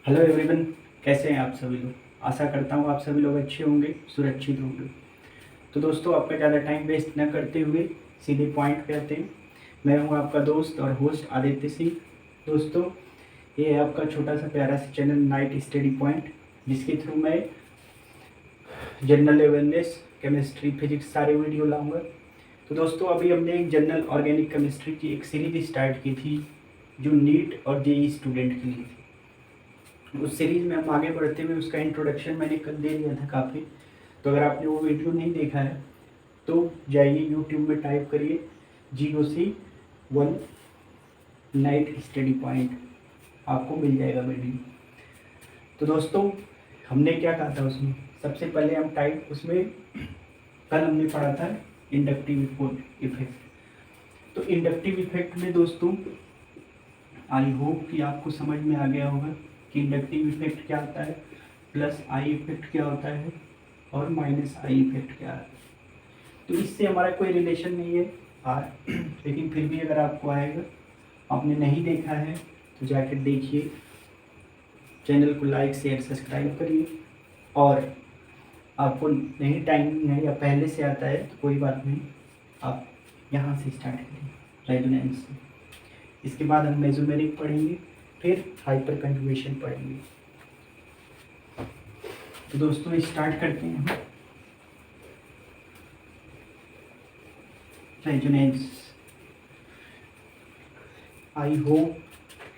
Hello everyone, कैसे हैं आप सभी लोग। आशा करता हूँ आप सभी लोग अच्छे होंगे, सुरक्षित होंगे। तो दोस्तों, आपका ज़्यादा टाइम वेस्ट न करते हुए सीधे पॉइंट पे आते हैं। मैं हूँ आपका दोस्त और होस्ट आदित्य सिंह। दोस्तों, ये है आपका छोटा सा प्यारा सा चैनल नाइट स्टडी पॉइंट, जिसके थ्रू मैं जनरल अवेयरनेस, केमिस्ट्री, फिजिक्स सारे वीडियो लाऊंगा। तो दोस्तों, अभी हमने एक जनरल ऑर्गेनिक केमिस्ट्री की एक सीरीज स्टार्ट की थी, जो नीट और जेई स्टूडेंट के लिए थी। उस सीरीज में हम आगे बढ़ते हुए उसका इंट्रोडक्शन मैंने कल दे दिया था काफ़ी। तो अगर आपने वो वीडियो नहीं देखा है तो जाइए यूट्यूब में टाइप करिए GOC1 नाइट स्टडी पॉइंट, आपको मिल जाएगा वीडियो। तो दोस्तों, हमने क्या कहा था उसमें, सबसे पहले हम टाइप उसमें कल हमने पढ़ा था इंडक्टिव इफेक्ट। तो इंडक्टिव इफेक्ट में दोस्तों, आई होप कि आपको समझ में आ गया होगा कि इंडक्टिव इफेक्ट क्या होता है, प्लस आई इफेक्ट क्या होता है और माइनस आई इफेक्ट क्या है। तो इससे हमारा कोई रिलेशन नहीं है लेकिन फिर भी अगर आपको आएगा, आपने नहीं देखा है तो जाकर देखिए। चैनल को लाइक शेयर सब्सक्राइब करिए। और आपको नहीं टाइम है या पहले से आता है तो कोई बात नहीं, आप यहाँ से स्टार्ट करिए रेजोनेंस से। इसके बाद हम मेसोमेरिक पढ़ेंगे, फिर हाइपर कंजुगेशन पढ़ेंगे। तो दोस्तों, स्टार्ट करते हैं हम रेजोनेंस। आई होप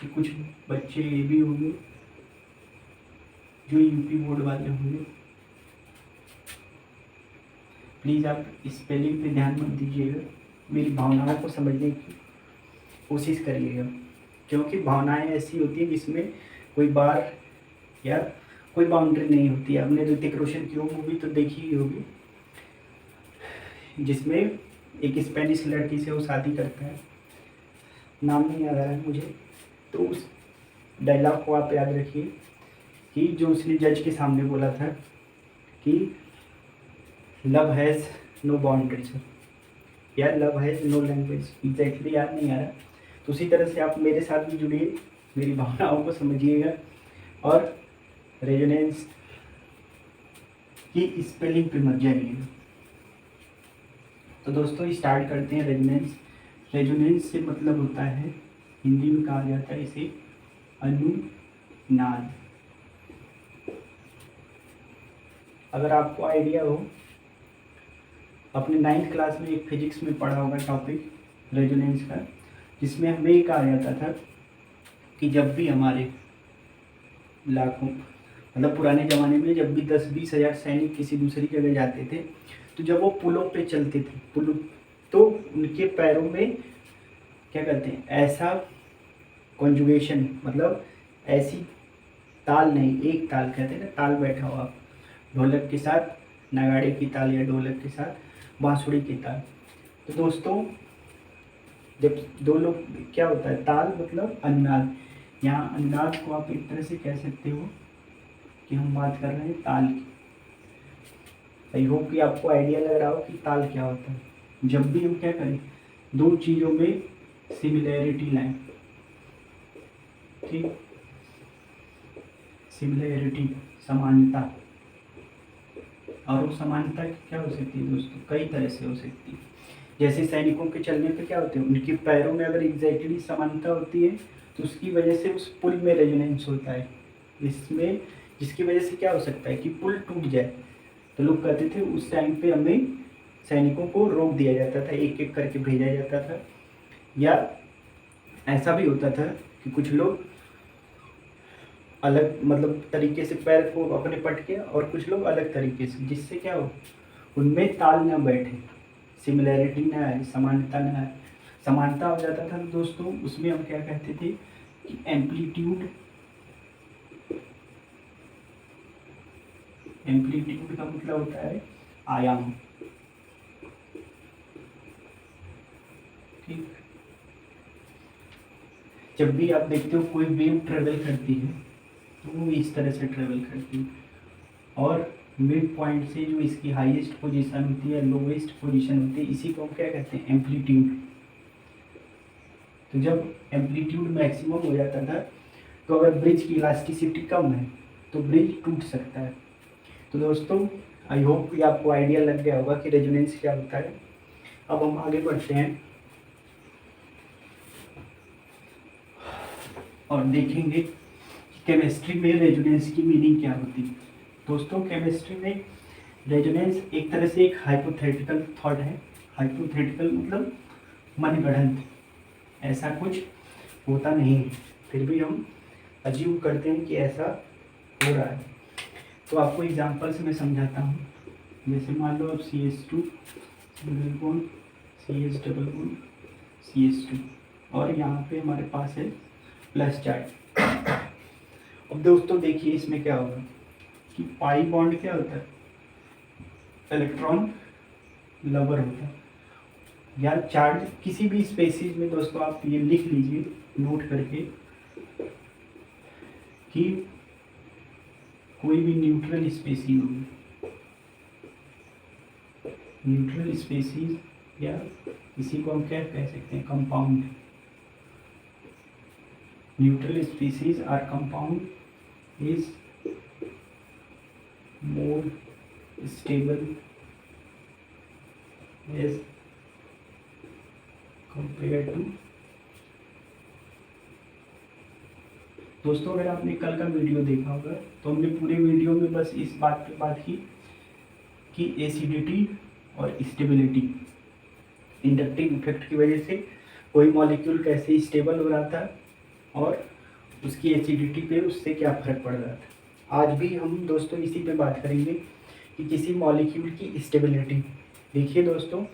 कि कुछ बच्चे ये भी होंगे जो यूपी बोर्ड वाले होंगे। प्लीज़ आप स्पेलिंग पे ध्यान मत दीजिएगा, मेरी भावनाओं को समझने की कोशिश करिएगा, क्योंकि भावनाएं ऐसी होती हैं जिसमें कोई बार या कोई बाउंड्री नहीं होती है। आपने ऋतिक रोशन की वो मूवी तो देखी ही होगी, जिसमें एक स्पेनिश लड़की से वो शादी करता है, नाम नहीं याद आ रहा है मुझे। तो उस डायलॉग को आप याद रखिए कि जो उसने जज के सामने बोला था कि लव हैज़ नो बाउंड्रीज या love has no language, exactly याद नहीं आ रहा। तो उसी तरह से आप मेरे साथ भी जुड़िए, मेरी भावनाओं को समझिएगा और रेजोनेंस की स्पेलिंग पे मत जाइएगा। तो दोस्तों, स्टार्ट करते हैं रेजोनेंस। रेजोनेंस से मतलब होता है, हिंदी में कहा जाता है इसे अनुनाद। अगर आपको आइडिया हो, अपने 9th क्लास में एक फिजिक्स में पढ़ा होगा टॉपिक रेजोनेंस का, जिसमें हमें ये कहा जाता था कि जब भी हमारे लाखों, मतलब पुराने ज़माने में जब भी 10-20 हज़ार सैनिक किसी दूसरी जगह जाते थे, तो जब वो पुलों पे चलते थे, पुलों, तो उनके पैरों में क्या कहते हैं, ऐसा कॉन्जुगेशन, मतलब ऐसी ताल नहीं, एक ताल कहते हैं ना, ताल बैठा हो आप, ढोलक के साथ नगाड़े की ताल या ढोलक के साथ बांसुरी की ताल। तो दोस्तों, जब दो लोग, क्या होता है ताल मतलब अनुनाद। यहाँ अनुनाद को आप एक तरह से कह सकते हो कि हम बात कर रहे हैं ताल की। आई होप कि आपको आइडिया लग रहा हो कि ताल क्या होता है। जब भी हम क्या करें, दो चीज़ों में सिमिलैरिटी लाएं, ठीक, सिमिलैरिटी, समानता। और वो समानता क्या हो सकती है दोस्तों, कई तरह से हो सकती है। जैसे सैनिकों के चलने पे क्या होते हैं, उनके पैरों में अगर एग्जैक्टली समानता होती है तो उसकी वजह से उस पुल में रेजोनेंस होता है, जिसमें जिसकी वजह से क्या हो सकता है कि पुल टूट जाए। तो लोग कहते थे उस टाइम पे हमें सैनिकों को रोक दिया जाता था, एक एक करके भेजा जाता था। या ऐसा भी होता था कि कुछ लोग अलग मतलब तरीके से पैर को अपने पटके, और कुछ लोग अलग तरीके से, जिससे क्या हो, उनमें ताल ना बैठे, सिमिलैरिटी ना आए, समानता ना आए। समानता हो जाता था तो दोस्तों उसमें हम क्या कहते थे कि एम्पलीट्यूड, एम्पलीट्यूड का मतलब होता है आयाम, ठीक। जब भी आप देखते हो कोई वेव ट्रेवल करती है तो वो इस तरह से ट्रेवल करती है, और मिड पॉइंट से जो इसकी हाईएस्ट पोजीशन होती है, लोवेस्ट पोजीशन होती है, इसी को हम क्या कहते हैं, एम्पलीट्यूड। तो जब एम्पलीट्यूड मैक्सिमम हो जाता था तो अगर ब्रिज की इलास्टिसिटी कम है तो ब्रिज टूट सकता है। तो दोस्तों आई होप कि आपको आइडिया लग गया होगा कि रेजोनेंस क्या होता है। अब हम आगे बढ़ते हैं और देखेंगे केमिस्ट्री में रेजोनेंस की मीनिंग क्या होती है। दोस्तों केमिस्ट्री में रेजोनेंस एक तरह से एक हाइपोथेटिकल थॉट है। हाइपोथेटिकल मतलब मनगढ़ंत, ऐसा कुछ होता नहीं है, फिर भी हम अज्यूम करते हैं कि ऐसा हो रहा है। तो आपको एग्जांपल से मैं समझाता हूँ। जैसे मान लो अब CH2 single bond CH double bond CH2 और यहाँ पे हमारे पास है प्लस चार्ज। अब दोस्तों देखिए इसमें क्या होगा कि पाई बॉन्ड क्या होता है, इलेक्ट्रॉन लवर होता है या चार्ज किसी भी स्पेसीज में। दोस्तों आप ये लिख लीजिए नोट करके कि कोई भी न्यूट्रल स्पेसीज होगी, न्यूट्रल स्पेसीज या इसी को हम क्या कह सकते हैं, compound. Neutral species or compound is more stable as compare to. दोस्तों अगर आपने कल का वीडियो देखा होगा तो हमने पूरे वीडियो में बस इस बात पे बात की कि एसिडिटी और स्टेबिलिटी, इंडक्टिव इफेक्ट की वजह से कोई मॉलिक्यूल कैसे स्टेबल हो रहा था और उसकी एसिडिटी पे उससे क्या फर्क पड़ रहा था। आज भी हम दोस्तों इसी पे बात करेंगे कि किसी मॉलिक्यूल की स्टेबिलिटी। देखिए दोस्तों,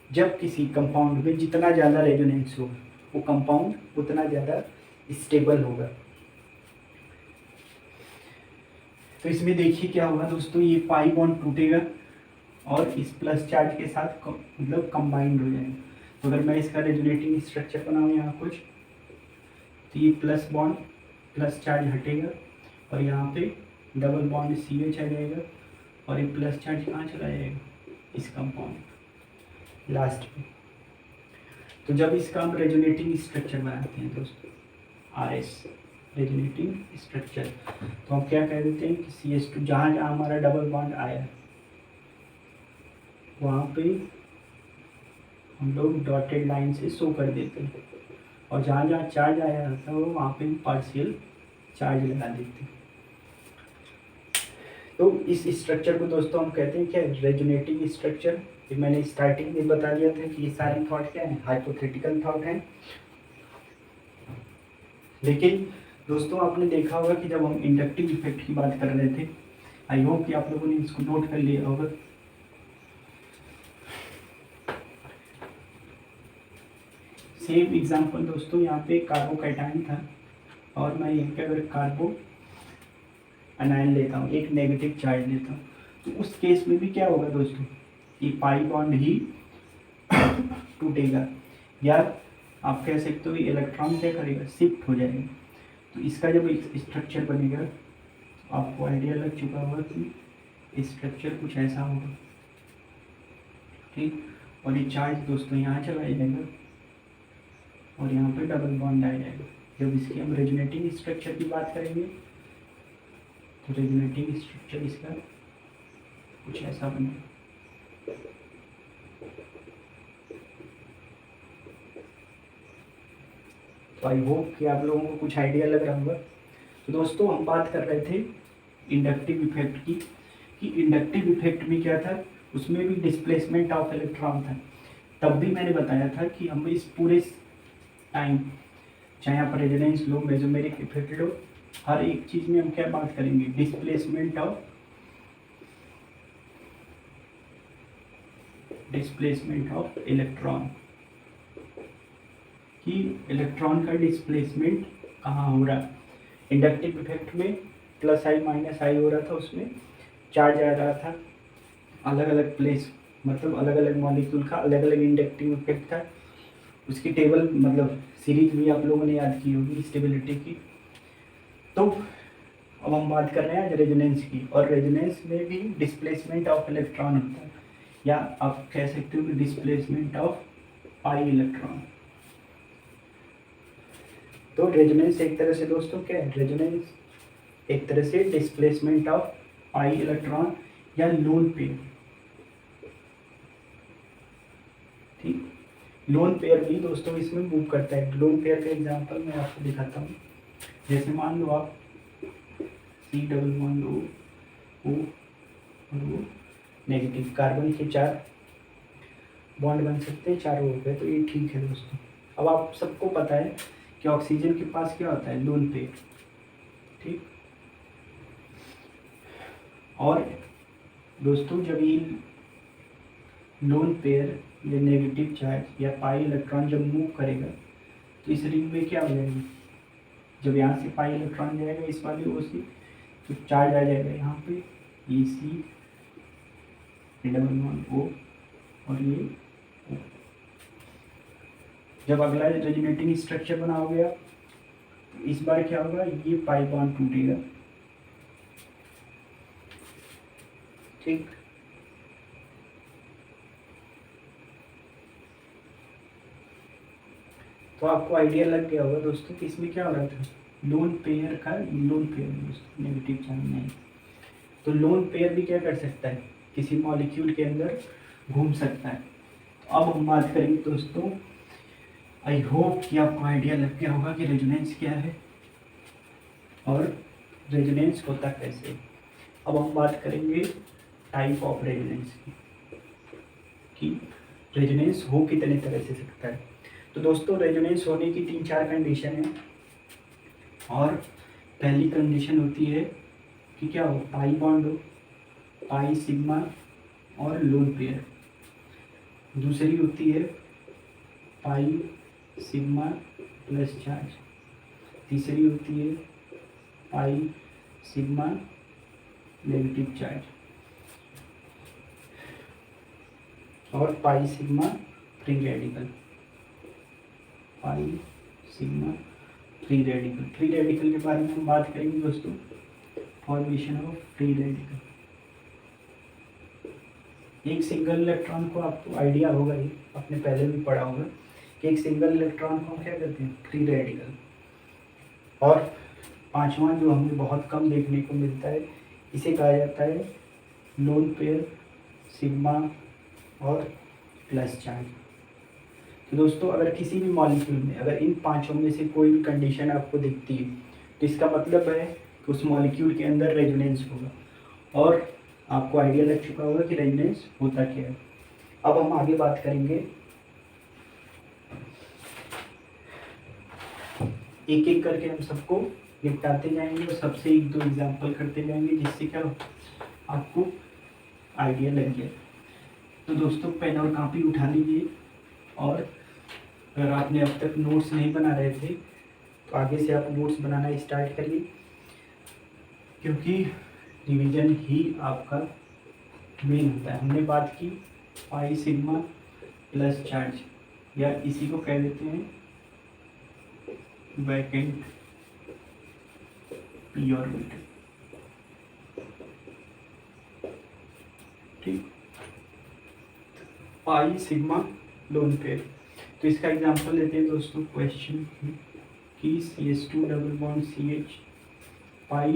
जब किसी कंपाउंड में जितना ज़्यादा रेजोनेंस होगा वो कंपाउंड उतना ज़्यादा स्टेबल होगा। तो इसमें देखिए क्या होगा दोस्तों, ये पाई बॉन्ड टूटेगा और इस प्लस चार्ज के साथ मतलब कंबाइंड हो जाएगा। तो अगर मैं इसका रेजोनेटिंग स्ट्रक्चर बनाऊँ यहाँ कुछ, तो ये प्लस बॉन्ड प्लस चार्ज हटेगा और यहाँ पे डबल बॉन्ड CH आ जाएगा और ये प्लस चार्ज कहाँ चला जाएगा, इस कंपाउंड लास्ट में। तो जब इसका हम रेजोनेटिंग स्ट्रक्चर बनाते हैं दोस्तों, RS रेजोनेटिंग स्ट्रक्चर, तो हम क्या कह देते हैं कि CH2 जहाँ जहाँ हमारा डबल बॉन्ड आया वहाँ पे हम लोग डॉटेड लाइन से शो कर देते हैं और जहाँ जहाँ चार्ज आया रहता है वो वहाँ पे पार्शियल चार्ज लगा देते हैं। तो इस स्ट्रक्चर को दोस्तों हम कहते हैं क्या, रेजोनेटिंग स्ट्रक्चर। ये मैंने स्टार्टिंग में बता दिया था कि ये सारे थॉट क्या हैं, हाइपोथेटिकल थॉट हैं। लेकिन दोस्तों आपने देखा होगा कि जब हम इंडक्टिव इफेक्ट की बात कर रहे थे, आई होप कि आप लोगों ने इसको नोट कर लिया होगा। सेम एग्जांपल दोस्तों, यहाँ पे कार्बोकैटायन था और मैं यहाँ पे अगर कार्बो अनायन लेता हूँ, एक नेगेटिव चार्ज लेता हूँ, तो उस केस में भी क्या होगा दोस्तों, ये पाई बॉन्ड ही टूटेगा या आप कह सकते हो इलेक्ट्रॉन क्या करेगा, शिफ्ट हो जाएगा। तो इसका जब एक स्ट्रक्चर बनेगा तो आपको आइडिया लग चुका होगा कि स्ट्रक्चर कुछ ऐसा होगा, ठीक। और ये चार्ज दोस्तों यहाँ चला जाएगा और यहाँ पे डबल बॉन्ड आ जाएगा। जब इसकी हम रेजोनेटिंग स्ट्रक्चर की बात करेंगे तो रेजोनेटिंग स्ट्रक्चर इसका कुछ ऐसा बनेगा। तो आई होप कि आप लोगों को कुछ आइडिया लग रहा होगा। तो दोस्तों हम बात कर रहे थे इंडक्टिव इफेक्ट की, कि इंडक्टिव इफेक्ट में क्या था, उसमें भी डिस्प्लेसमेंट ऑफ इलेक्ट्रॉन था। तब भी मैंने बताया था कि हम इस पूरे टाइम, चाहे आप रेजोनेंस लो, मेसोमेरिक इफेक्ट लो, हर एक चीज़ में हम क्या बात करेंगे, डिस्प्लेसमेंट ऑफ इलेक्ट्रॉन, कि इलेक्ट्रॉन का डिस्प्लेसमेंट कहाँ हो रहा है। इंडक्टिव इफेक्ट में प्लस आई माइनस आई हो रहा था, उसमें चार्ज आ रहा था अलग अलग प्लेस, मतलब अलग अलग मॉलिक्यूल का अलग अलग इंडक्टिव इफेक्ट था। उसकी टेबल मतलब सीरीज भी आप लोगों ने याद की होगी स्टेबिलिटी की। तो अब हम बात कर रहे हैं रेजोनेंस की, और रेजोनेंस में भी डिस्प्लेसमेंट ऑफ इलेक्ट्रॉन होता है, या आप कह सकते हो कि डिस्प्लेसमेंट ऑफ पाई इलेक्ट्रॉन। तो रेजोनेंस एक तरह से दोस्तों क्या है, रेजोनेंस एक तरह से डिस्प्लेसमेंट ऑफ पाई इलेक्ट्रॉन या लोन पेयर। ठीक, लोन पेयर भी दोस्तों इसमें मूव करता है। लोन पेयर का एग्जांपल मैं आपको दिखाता हूँ। जैसे मान लो आप C++ O और वो नेगेटिव, कार्बन के 4 बॉन्ड बन सकते हैं, चारों हो गए, तो ये ठीक है दोस्तों। अब आप सबको पता है कि ऑक्सीजन के पास क्या होता है, लोन पेयर। ठीक, और दोस्तों जब ये लोन पेयर या नेगेटिव चार्ज या पाई इलेक्ट्रॉन जब मूव करेगा तो इस रिंग में क्या हो जाएगा, जब यहाँ से पाई इलेक्ट्रॉन जाएगा इस वाले ओ से, तो चार्ज आ जाएगा यहाँ पे C++O और ये O। जब अगला रेजोनेटिंग स्ट्रक्चर बना हो गया तो इस बार क्या होगा, ये पाई बॉन्ड टूटेगा। ठीक, तो आपको आइडिया लग गया होगा दोस्तों कि इसमें क्या हो रहा था, लोन पेयर का, लोन पेयर दोस्तों नेगेटिव चार्ज नहीं, तो लोन पेयर भी क्या कर सकता है, किसी मॉलिक्यूल के अंदर घूम सकता है। तो अब हम बात करेंगे दोस्तों, आई होप कि आपको आइडिया लग गया होगा कि रेजोनेंस क्या है और रेजोनेंस होता कैसे। अब हम बात करेंगे टाइप ऑफ रेजोनेंस की, कि रेजोनेंस हो कितने तरह से सकता है। तो दोस्तों रेजोनेंस होने की 3-4 कंडीशन है, और पहली कंडीशन होती है कि क्या हो, पाई बॉन्ड हो, पाई सिग्मा और लोन पेयर। दूसरी होती है पाई सिग्मा प्लस चार्ज। तीसरी होती है पाई सिग्मा नेगेटिव चार्ज और pi sigma free radical. Pi sigma free radical, free radical के बारे में हम बात करेंगे दोस्तों, फॉर्मेशन ऑफ फ्री रेडिकल। एक सिंगल इलेक्ट्रॉन को आपको आइडिया होगा ही, आपने पहले भी पढ़ा होगा कि एक सिंगल इलेक्ट्रॉन को हम क्या कहते हैं, फ्री रेडिकल। और पांचवा जो हमें बहुत कम देखने को मिलता है, इसे कहा जाता है लोन पेयर, सिग्मा और प्लस चार्ज। तो दोस्तों अगर किसी भी मॉलिक्यूल में अगर इन पांचों में से कोई भी कंडीशन आपको दिखती है तो इसका मतलब है कि उस मॉलिक्यूल के अंदर रेजोनेंस होगा, और आपको आइडिया लग चुका होगा कि रेजोनेंस होता क्या है। अब हम आगे बात करेंगे, एक एक करके हम सबको निपटाते जाएंगे और सबसे 1-2 एग्जाम्पल करते जाएंगे, जिससे क्या आपको आइडिया लग जाए। तो दोस्तों पेन और कॉपी उठा लीजिए, और अगर आपने अब तक नोट्स नहीं बना रहे थे तो आगे से आप नोट्स बनाना स्टार्ट करिए, क्योंकि रिवीजन ही आपका मेन होता है। हमने बात की पाई सिग्मा प्लस चार्ज, या इसी को कह देते हैं वैकेंट पी ऑर्बिटल। ठीक, पाई सिग्मा लोन पेयर। तो इसका एग्जांपल लेते हैं दोस्तों क्वेश्चन कि CH2 double bond CH, pi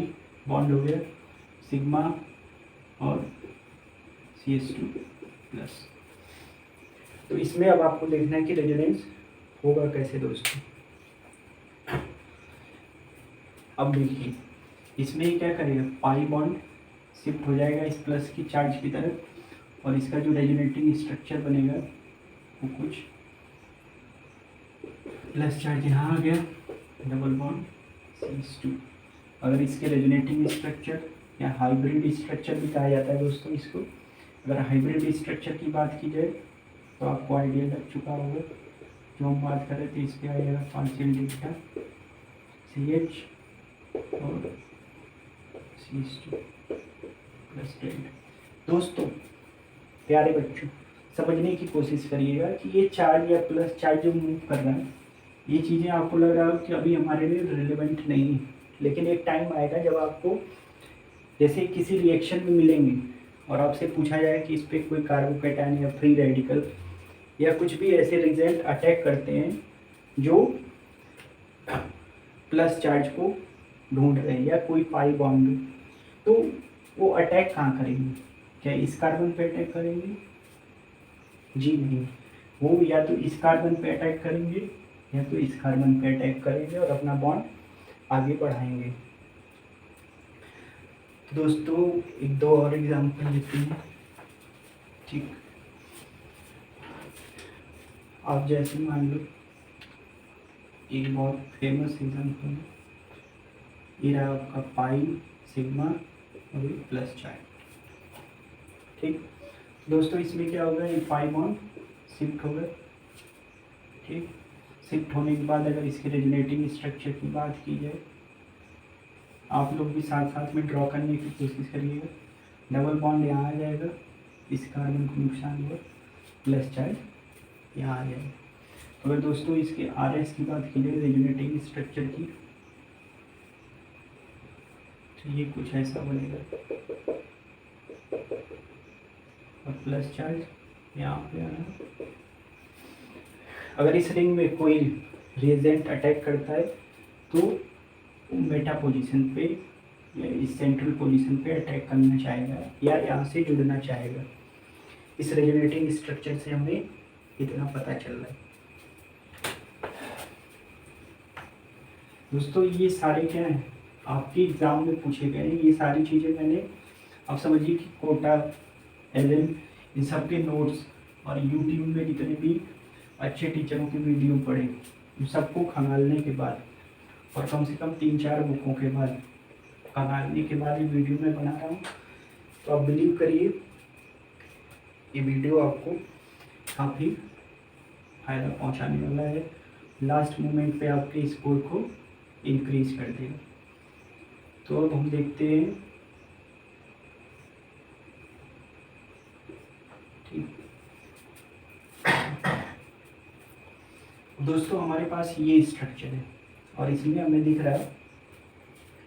bond हो गया सिग्मा और CH2 प्लस। तो इसमें अब आपको देखना है कि रेजोनेंस होगा कैसे दोस्तों। अब देखिए इसमें क्या करेगा, पाई बॉन्ड शिफ्ट हो जाएगा इस प्लस की चार्ज की तरफ, और इसका जो रेजोनेटिंग स्ट्रक्चर बनेगा वो कुछ प्लस चार्ज यहाँ आ गया, डबल बॉन्ड CH2। अगर इसके रेजोनेटिंग स्ट्रक्चर या हाइब्रिड स्ट्रक्चर भी कहा जाता है दोस्तों इसको, अगर हाइब्रिड स्ट्रक्चर की बात की जाए तो आपको आइडिया लग चुका होगा, जो हम बात कर रहे थे इसके आ जाएगा पार्शियल डेल्टा CH और CH2 प्लस डेल्टा। दोस्तों प्यारे बच्चों समझने की कोशिश करिएगा कि ये चार्ज या प्लस चार्ज जो मूव कर रहा है, ये चीज़ें आपको लग रहा है कि अभी हमारे लिए रिलेवेंट नहीं है, लेकिन एक टाइम आएगा जब आपको जैसे किसी रिएक्शन में मिलेंगे और आपसे पूछा जाए कि इस पर कोई कार्बोकैटायन या फ्री रेडिकल या कुछ भी ऐसे रिजल्ट अटैक करते हैं जो प्लस चार्ज को ढूंढ रहे हैं या कोई पाई बॉन्ड, तो वो अटैक कहाँ करेंगे? क्या इस कार्बन पे अटैक करेंगे? जी नहीं, वो या तो इस कार्बन पे अटैक करेंगे या तो इस कार्बन पे अटैक करेंगे और अपना बॉन्ड आगे बढ़ाएंगे। तो दोस्तों एक दो और एग्जांपल लेते हैं। ठीक, आप जैसे मान लो एक बहुत फेमस एग्जांपल है, ये रहा आपका पाई सिग्मा और प्लस चार्ज। ठीक दोस्तों, इसमें क्या होगा, ये पाई बॉन्ड शिफ्ट होगा। ठीक, शिफ्ट होने के बाद अगर इसके रेजोनेटिंग स्ट्रक्चर की बात की जाए, आप लोग भी साथ साथ में ड्रॉ करने की कोशिश करिएगा। डबल बॉन्ड यहाँ आ जाएगा, इस कार्बन को नुकसान हुआ, प्लस चार्ज यहाँ आ जाएगा। अगर दोस्तों इसके आर एस की बात की जाए रेजोनेटिंग स्ट्रक्चर की, तो ये कुछ ऐसा बनेगा और प्लस चार्ज यहाँ पे आना। अगर इस रिंग में कोई रिएजेंट अटैक करता है तो मेटा पोजीशन पे या इस सेंट्रल पोजीशन पे अटैक करना चाहेगा या यहाँ से जुड़ना चाहेगा। इस रेजोनेटिंग स्ट्रक्चर से हमें इतना पता चल रहा है। दोस्तों ये सारे क्या हैं, आपके एग्जाम में पूछे गए हैं। ये सारी चीज़ें मैंने, आप समझिए कि कोटा, एलएन, इन सब के नोट्स और यूट्यूब में जितने भी अच्छे टीचरों की वीडियो पढ़े, इन सबको खंगालने के बाद और कम से कम 3-4 बुकों के बाद खंगालने के बाद ये वीडियो मैं बना रहा हूँ। तो आप बिलीव करिए ये वीडियो आपको काफ़ी फायदा पहुँचाने वाला है। लास्ट मोमेंट पे आपके स्कोर को इंक्रीज कर देगा। तो अब हम देखते हैं। ठीक दोस्तों, हमारे पास ये स्ट्रक्चर है और इसमें हमें दिख रहा है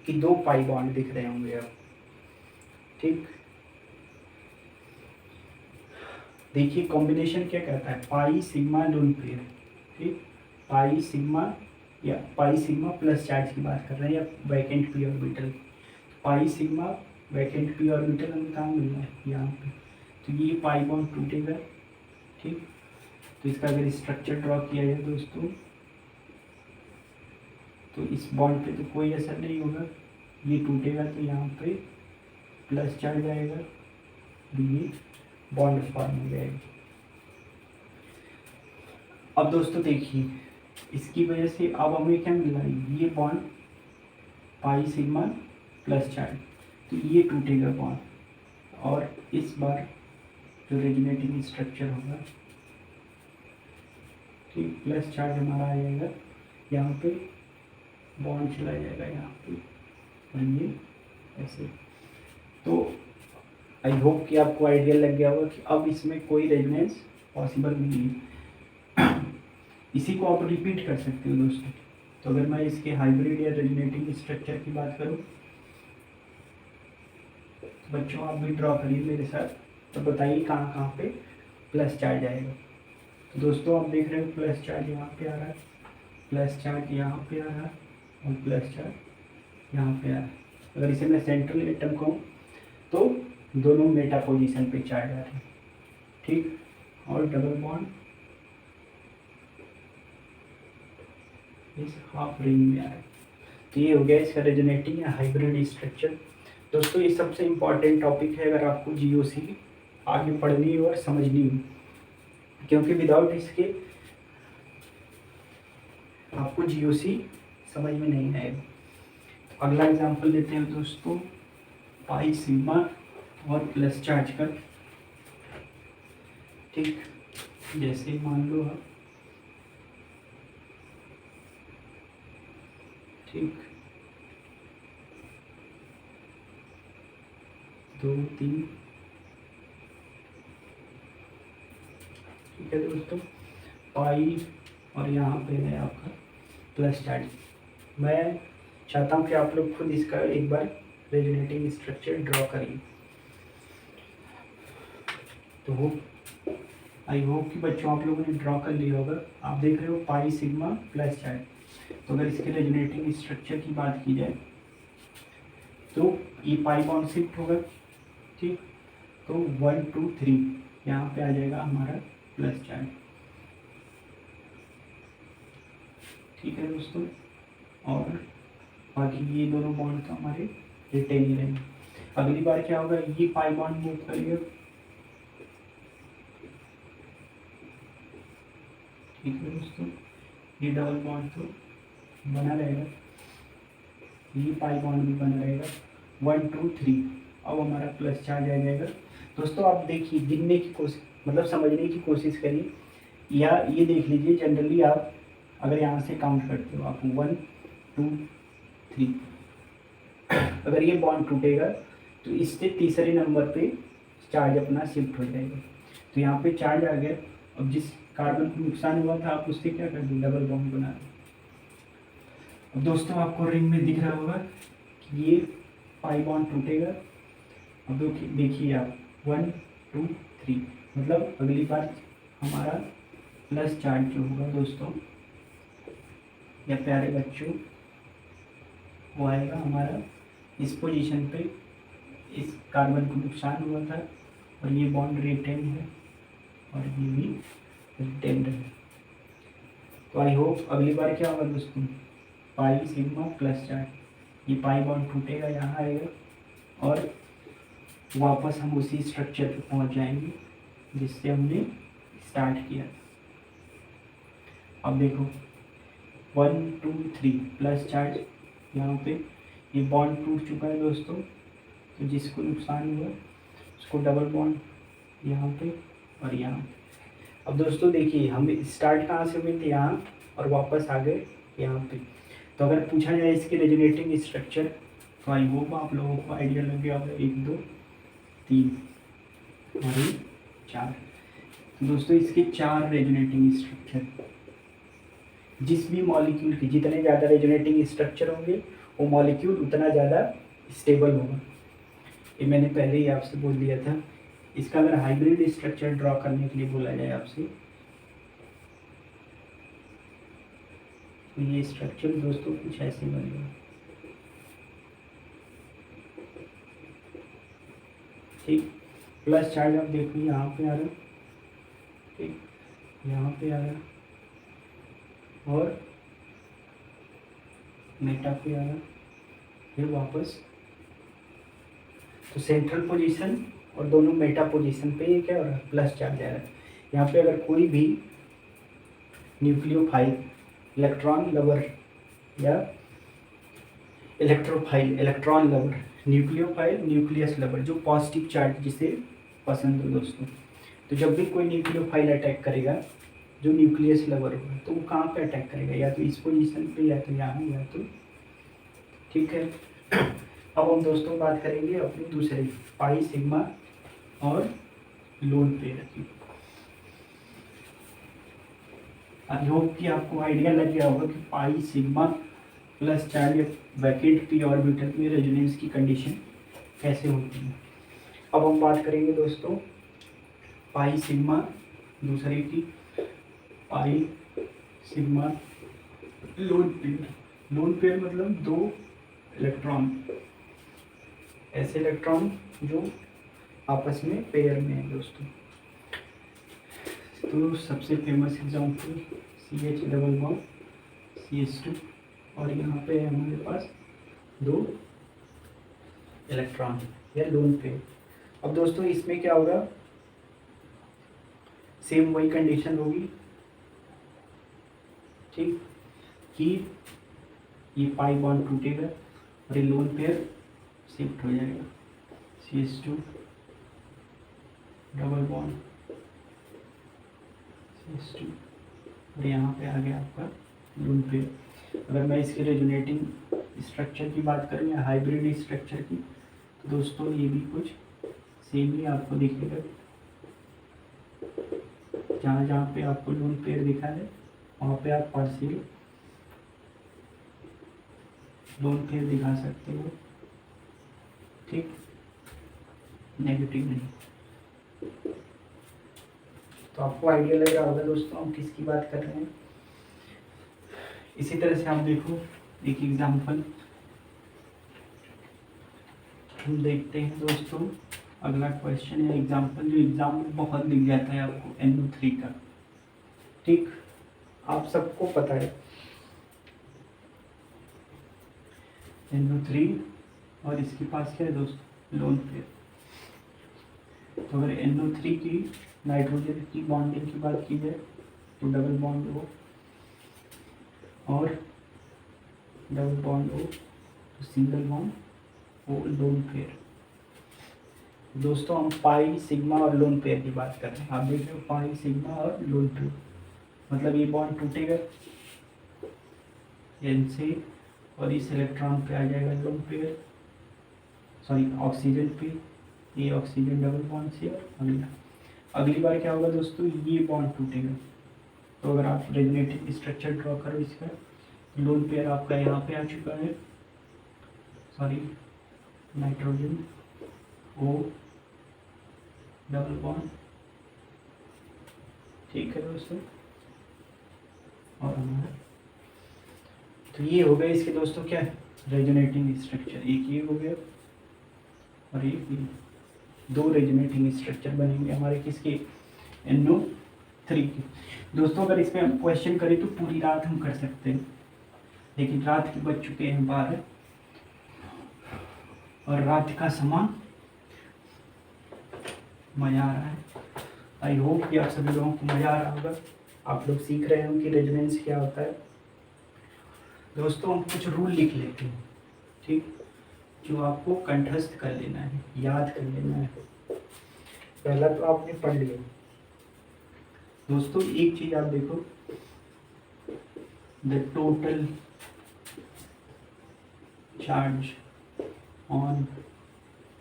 कि 2 पाई बॉन्ड दिख रहे होंगे अब। ठीक, देखिए कॉम्बिनेशन क्या कहता है, पाई सिग्मा लोन पेयर। ठीक, पाई सिग्मा या पाई सिग्मा प्लस चार्ज की बात कर रहे हैं या vacant P orbital. Pi sigma vacant P orbital हमें कहाँ मिल रहा है, यहाँ पे। तो ये पाई बॉन्ड टूटेगा। ठीक, तो इसका अगर स्ट्रक्चर ड्रॉ किया जाए दोस्तों, तो इस बॉन्ड पे तो कोई असर नहीं होगा, ये टूटेगा तो यहाँ पे प्लस चार्ज आएगा, ये बॉन्ड फॉर्म हो जाएगा। अब दोस्तों देखिए, इसकी वजह से अब हमें क्या मिल रहा है, ये bond pi sigma plus charge, तो ये टूटेगा बॉन्ड और इस बार जो रेजोनेटिंग स्ट्रक्चर होगा, ठीक, प्लस चार्ज हमारा आ जाएगा, यहाँ पे बॉन्ड चला जाएगा यहाँ पे और ये ऐसे। तो आई होप कि आपको आइडिया लग गया होगा कि अब इसमें कोई रेजोनेंस पॉसिबल नहीं है। इसी को आप रिपीट कर सकते हो दोस्तों। तो अगर मैं इसके हाइब्रिड या रेजोनेटिंग स्ट्रक्चर की बात करूँ, तो बच्चों आप भी ड्रॉ करिए मेरे साथ, तो बताइए कहाँ कहाँ पे प्लस चार्ज आएगा। तो दोस्तों आप देख रहे हो प्लस चार्ज यहाँ पे आ रहा है, प्लस चार्ज यहाँ पे आ रहा है और प्लस चार्ज यहाँ पे आ रहा है। अगर इसे मैं सेंट्रल एटम कहूँ तो दोनों मेटा पोजीशन पे चार्ज आ रहे हैं। ठीक, और डबल बॉन्ड इस हाफ रिंग में आ रहा है। तो ये हो गया इसका रेजोनेटिंग या हाइब्रिड स्ट्रक्चर। दोस्तों ये सबसे इम्पॉर्टेंट टॉपिक है अगर आपको जीओसी आगे पढ़नी हो और समझनी हो, क्योंकि विदाउट इसके आपको जीओसी समझ में नहीं आएगा। तो अगला एग्जांपल लेते हैं दोस्तों, पाई सिग्मा और प्लस चार्ज का। ठीक, जैसे मान लो आप, ठीक, 2 3, ठीक है दोस्तों, पाई और यहाँ पे है आपका प्लस चार्ज। मैं चाहता हूँ कि आप लोग खुद इसका एक बार रेजोनेटिंग स्ट्रक्चर ड्रॉ करिए। तो आई होप कि बच्चों आप लोगों ने ड्रॉ कर लिया होगा। आप देख रहे हो पाई सिग्मा प्लस चार्ज, तो अगर इसके रेजोनेटिंग स्ट्रक्चर की बात की जाए तो ये पाई बॉन्ड शिफ्ट होगा, ठीक। तो 1 2 3 यहाँ पे आ जाएगा हमारा प्लस चार्ज, ठीक है दोस्तों। और बाकी ये दोनों बॉन्ड तो हमारे रिटेन ही रहेंगे। अगली बार क्या होगा, ये पाई बॉन्ड मूव करेगा, ठीक है दोस्तों। ये डबल बॉन्ड तो बना रहेगा, ये पाई बॉन्ड भी बना रहेगा। 1 2 3 अब हमारा प्लस चार्ज आ जाएगा। दोस्तों आप देखिए, गिनने की कोशिश मतलब समझने की कोशिश करिए, या ये देख लीजिए जनरली आप अगर यहाँ से काउंट करते हो आप 1 2 3, अगर ये बॉन्ड टूटेगा तो इससे तीसरे नंबर पे चार्ज अपना शिफ्ट हो जाएगा। तो यहाँ पे चार्ज आ गया। अब जिस कार्बन को नुकसान हुआ था आप उससे क्या कर दो, डबल बॉन्ड बना दो। अब दोस्तों आपको रिंग में दिख रहा होगा कि ये पाई बॉन्ड टूटेगा। अब देखिए आप 1 2 3, मतलब अगली बार हमारा प्लस चार्ज जो होगा दोस्तों या प्यारे बच्चों, वो आएगा हमारा इस पोजीशन पे। इस कार्बन को नुकसान हुआ था और ये बॉन्ड रिटेन है और ये भी रिटेन है। तो आई होप अगली बार क्या होगा दोस्तों, पाई सिग्मा प्लस चार्ज, ये पाई बॉन्ड टूटेगा, यहाँ आएगा और वापस हम उसी स्ट्रक्चर पे पहुंच जाएंगे जिससे हमने स्टार्ट किया। अब देखो 1 2 3 प्लस चार्ज, यहाँ पे ये बॉन्ड टूट चुका है दोस्तों। तो जिसको नुकसान हुआ उसको डबल बॉन्ड यहाँ पे और यहाँ पे। अब दोस्तों देखिए, हम स्टार्ट कहाँ से हुए थे, यहाँ, और वापस आ गए यहाँ पे। तो अगर पूछा जाए इसके रेजोनेटिंग स्ट्रक्चर तो आई होप आप लोगों को आइडिया लग गया होगा, 1 2 3 और ये 4। तो दोस्तों इसके 4 रेजोनेटिंग स्ट्रक्चर, जिस भी मॉलिक्यूल के जितने ज़्यादा रेजोनेटिंग स्ट्रक्चर होंगे वो मॉलिक्यूल उतना ज़्यादा स्टेबल होगा। ये मैंने पहले ही आपसे बोल दिया था। इसका अगर हाइब्रिड स्ट्रक्चर ड्रॉ करने के लिए बोला जाए आपसे, तो ये स्ट्रक्चर दोस्तों कुछ ऐसे बनेगा, ठीक। प्लस चार्ज आप देखो यहाँ पे आ रहा है, ठीक, यहाँ पे आ रहा है और मेटा पे आ रहा है, फिर वापस। तो सेंट्रल पोजीशन और दोनों मेटा पोजीशन पे ये क्या हो रहा है, प्लस चार्ज आ रहा है। यहाँ पे अगर कोई भी न्यूक्लियोफाइल इलेक्ट्रॉन लवर या electrophile electron lover, nucleophile nucleus lover, जो पॉजिटिव चार्ज जिसे पसंद हो दोस्तों, तो जब भी कोई न्यूक्लियोफाइल अटैक करेगा जो न्यूक्लियस लवर होगा तो वो कहाँ पे अटैक करेगा, या तो इस पोजीशन पे या तो यहाँ या तो, ठीक है। अब हम दोस्तों बात करेंगे अपनी दूसरे पाई सिग्मा और लोन पेयर की। आई होप कि आपको आइडिया लग गया होगा कि pi sigma plus charge vacant P orbital में रेजोनेंस की कंडीशन कैसे होती है। अब हम बात करेंगे दोस्तों पाई सिग्मा दूसरे की, pi sigma lone pair. Lone pair मतलब 2 इलेक्ट्रॉन, ऐसे इलेक्ट्रॉन जो आपस में पेयर में है दोस्तों। तो सबसे famous example CH double bond CH2, और यहाँ पे है हमारे पास 2 इलेक्ट्रॉन या लोन पेयर। अब दोस्तों इसमें क्या होगा, सेम वही कंडीशन होगी, ठीक, कि ये पाई बॉन्ड टूटेगा और ये लोन पेयर शिफ्ट हो जाएगा, CH2 डबल बॉन्ड CH2, और यहाँ पे आ गया आपका लोन पेयर। अगर मैं इसके रेजोनेटिंग स्ट्रक्चर की बात करूँ या हाइब्रिड स्ट्रक्चर की, तो दोस्तों ये भी कुछ सेम ही आपको दिखेगा। जहाँ जहाँ पे आपको लोन पेयर दिखा है वहाँ पे आप पार्शियल लोन पेयर दिखा सकते हो, ठीक, नेगेटिव नहीं। तो आपको आइडिया लग रहा होगा दोस्तों हम किसकी बात कर रहे हैं। इसी तरह से आप देखो एक एग्जाम्पल हम देखते हैं दोस्तों। अगला क्वेश्चन है एग्जाम्पल, जो एग्जाम में बहुत दिख जाता है आपको, NO3 का। ठीक, आप सबको पता है NO3, और इसके पास क्या है दोस्तों, लोन पेयर। तो अगर NO3 की नाइट्रोजन की बॉन्डिंग की बात की जाए तो डबल बॉन्ड हो, और डबल बॉन्ड हो तो सिंगल बॉन्ड हो, लोन पेयर। दोस्तों हम पाई सिग्मा और लोन पेयर की बात कर रहे हैं। आप देख रहे हो पाई सिग्मा और लोन पेयर, मतलब ये बॉन्ड टूटेगा N से, और इस इलेक्ट्रॉन पे आ जाएगा लोन पेयर, सॉरी ऑक्सीजन पे, ये ऑक्सीजन डबल बॉन्ड से, और अगली बार क्या होगा दोस्तों, ये बॉन्ड टूटेगा। तो अगर आप रेजोनेटिव स्ट्रक्चर ड्रॉ करो इसका, लोन पेयर आपका यहाँ पे आ चुका है, sorry nitrogen O double bond, ठीक है दोस्तों। और हमारा तो ये हो गया इसके दोस्तों क्या है, रेजोनेटिंग स्ट्रक्चर। एक ये हो गया और एक ये, दो रेजोनेटिंग स्ट्रक्चर बनेंगे हमारे किसके, NO3 के। दोस्तों अगर इसमें हम क्वेश्चन करें तो पूरी रात हम कर सकते हैं, लेकिन रात के बज चुके हैं 12, और रात का समान मज़ा आ रहा है। आई होप कि आप सभी लोगों को मज़ा आ रहा होगा, आप लोग सीख रहे हो कि रेजोनेंस क्या होता है। दोस्तों हम कुछ रूल लिख लेते हैं, ठीक, जो आपको कंठस्थ कर लेना है, याद कर लेना है। पहला तो आपने पढ़ लिया दोस्तों। एक चीज आप देखो, the total charge on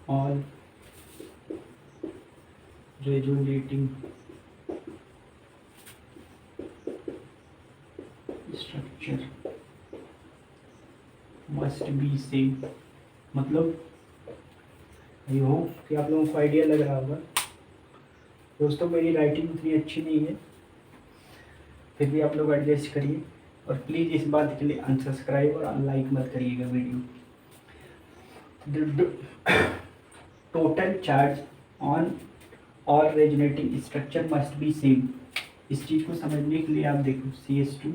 all resonating structure must be same. मतलब आई होप कि आप लोगों को आइडिया लग रहा होगा। दोस्तों मेरी राइटिंग उतनी अच्छी नहीं है, फिर भी आप लोग एडजस्ट करिए, और प्लीज़ इस बात के लिए अनसब्सक्राइब और अनलाइक मत करिएगा video. Total charge on all resonating structure must be same. इस चीज़ को समझने के लिए आप देखो CH2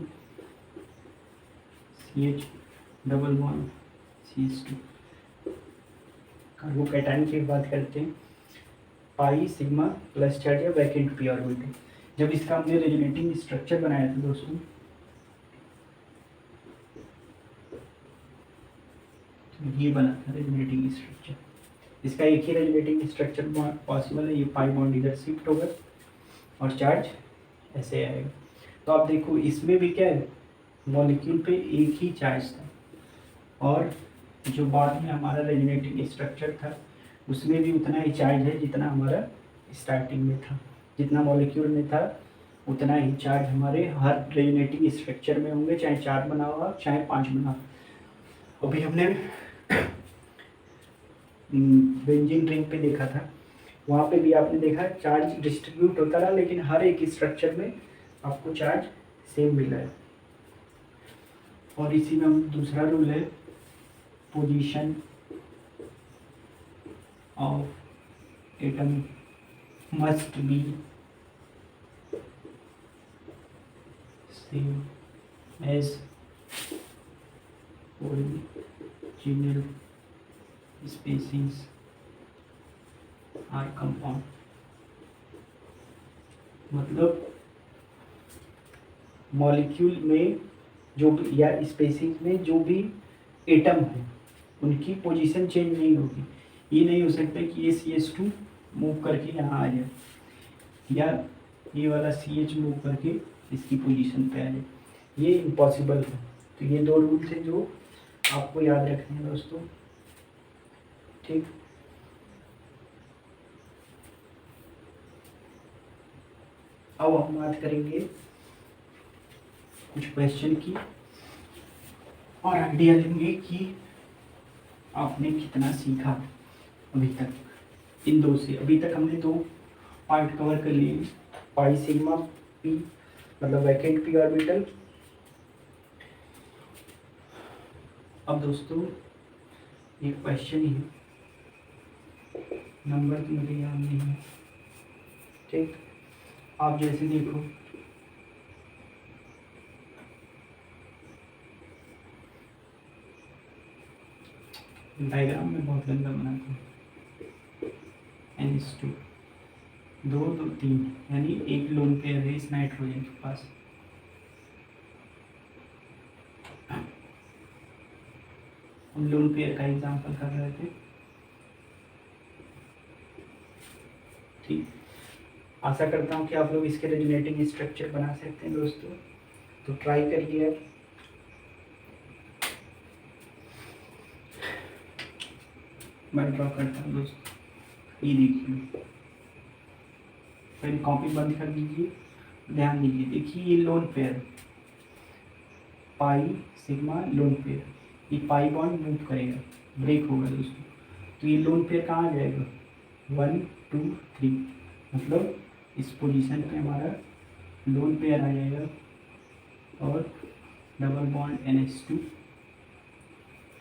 CH double bond CH2, carbocation की बात करते हैं, पाई सिग्मा प्लस चार्ज या वैकेंट पी ऑर्बिटल। जब इसका हमने रेजोनेटिंग स्ट्रक्चर बनाया था दोस्तों, तो ये बना था रेजोनेटिंग स्ट्रक्चर। इसका एक ही रेजोनेटिंग स्ट्रक्चर पॉसिबल है, ये पाई बॉन्ड इधर शिफ्ट होगा और चार्ज ऐसे आएगा। तो आप देखो इसमें भी क्या है, मॉलिक्यूल पे एक ही चार्ज था, और जो बाद में हमारा रेजोनेटिंग स्ट्रक्चर था उसमें भी उतना ही चार्ज है जितना हमारा स्टार्टिंग में था। जितना मॉलिक्यूल में था उतना ही चार्ज हमारे हर रेजोनेटिंग स्ट्रक्चर में होंगे, चाहे 4 बना हुआ चाहे 5 बना हुआ। अभी हमने बेंजीन रिंग पे देखा था, वहाँ पे भी आपने देखा चार्ज डिस्ट्रीब्यूट होता रहा, लेकिन हर एक स्ट्रक्चर में आपको चार्ज सेम मिला है। और इसी में हम दूसरा रूल है, position of atom must be same as original species or compound. मतलब मॉलिक्यूल में जो भी या स्पीसीज में जो भी एटम है उनकी पोजीशन चेंज नहीं होगी। ये नहीं हो सकता कि ये CH2 मूव करके यहाँ आ जाए, या ये वाला CH मूव करके इसकी पोजीशन पे आ जाए, ये इम्पॉसिबल है। तो ये दो रूल थे जो आपको याद रखने हैं दोस्तों, ठीक। अब हम बात करेंगे कुछ क्वेश्चन की, और आइडिया लेंगे कि आपने कितना सीखा अभी तक इन दो से। अभी तक हमने 2 पार्ट कवर कर लिए, पाई सिग्मा पी मतलब वैकेंट पी ऑर्बिटल, अब दोस्तों एक क्वेश्चन ही है, नंबर तो मुझे याद नहीं है, ठीक। आप जैसे देखो डायग्राम में बहुत गंदा बनाता हूँ। NH2 दो दो तीन, यानी एक लोन पेयर है इस नाइट्रोजन के पास। हम लोन पेयर का एग्जांपल कर रहे थे, ठीक। आशा करता हूँ कि आप लोग इसके रेजोनेटिंग स्ट्रक्चर बना सकते हैं दोस्तों, तो ट्राई करिए। मैं ड्रॉ करता हूँ दोस्तों, ये देखिए, पहले कॉपी बंद कर दीजिए, ध्यान दीजिए। देखिए ये lone pair, pi sigma lone pair, ये पाई बॉन्ड मूव करेगा, ब्रेक होगा दोस्तों, तो ये लोन पेयर कहाँ आ जाएगा, 1 2 3, मतलब इस पोजीशन पे हमारा लोन पेयर आ जाएगा और डबल बॉन्ड NH2,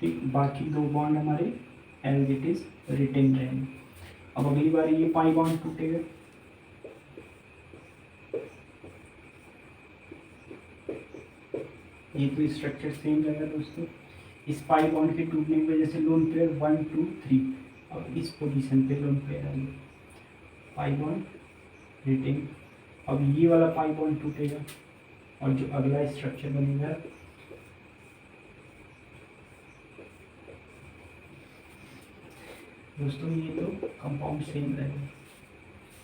ठीक। बाकी दो बॉन्ड हमारे एज इट इज रिटेन रहेंगे। अब अगली बार ये पाई बॉन्ड टूटेगा, ये तो स्ट्रक्चर सेम रहेगा दोस्तों। इस पाई बॉन्ड के टूटने की वजह से लोन पेयर 1 2 3, अब इस पोजीशन पे लोन पेयर आएंगे, पाई बॉन्ड रिटेन। अब ये वाला पाई बॉन्ड टूटेगा और जो अगला स्ट्रक्चर बनेगा दोस्तों, ये तो कंपाउंड सेम रहेगा।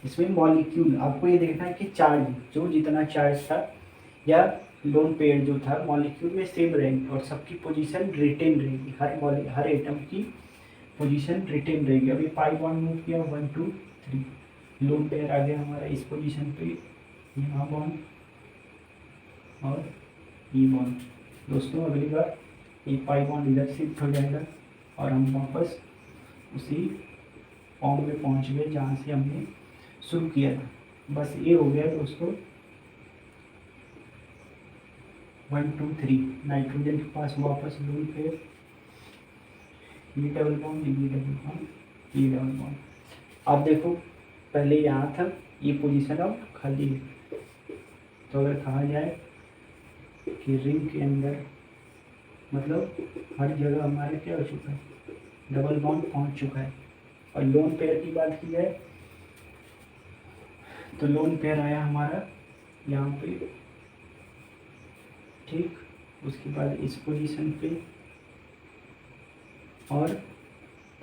इसमें मॉलिक्यूल आपको ये देखना है कि चार्ज, जो जितना चार्ज था या लोन पेयर जो था, मॉलिक्यूल में सेम रहेंगे और सबकी पोजीशन रिटेन रहेगी, हर एटम की पोजीशन रिटेन रहेगी। अभी पाई बॉन्ड मूव किया 1 2 3, लोन पेयर आ गया हमारा इस पोजीशन पे, यहाँ बॉन्ड और ये बॉन्ड। दोस्तों अगली बार ये पाई बॉन्ड इधर शिफ्ट हो जाएगा और हम वापस उसी फॉर्म में पहुँच गए जहाँ से हमने शुरू किया था। बस ये हो गया दोस्तों 1 2 3, नाइट्रोजन के पास वापस लोन पेयर, ये डबल बॉन्ड, ये डबल बॉन्ड, ये डबल बॉन्ड। आप देखो पहले यहाँ था, ये पोजीशन अब खाली है, तो अगर कहा जाए कि रिंग के अंदर मतलब हर जगह हमारे क्या हो चुका है, डबल बॉन्ड पहुँच चुका है। और लोन पेयर की बात की जाए तो लोन पेयर आया हमारा यहाँ पे, ठीक। उसके बाद इस पोजीशन पे और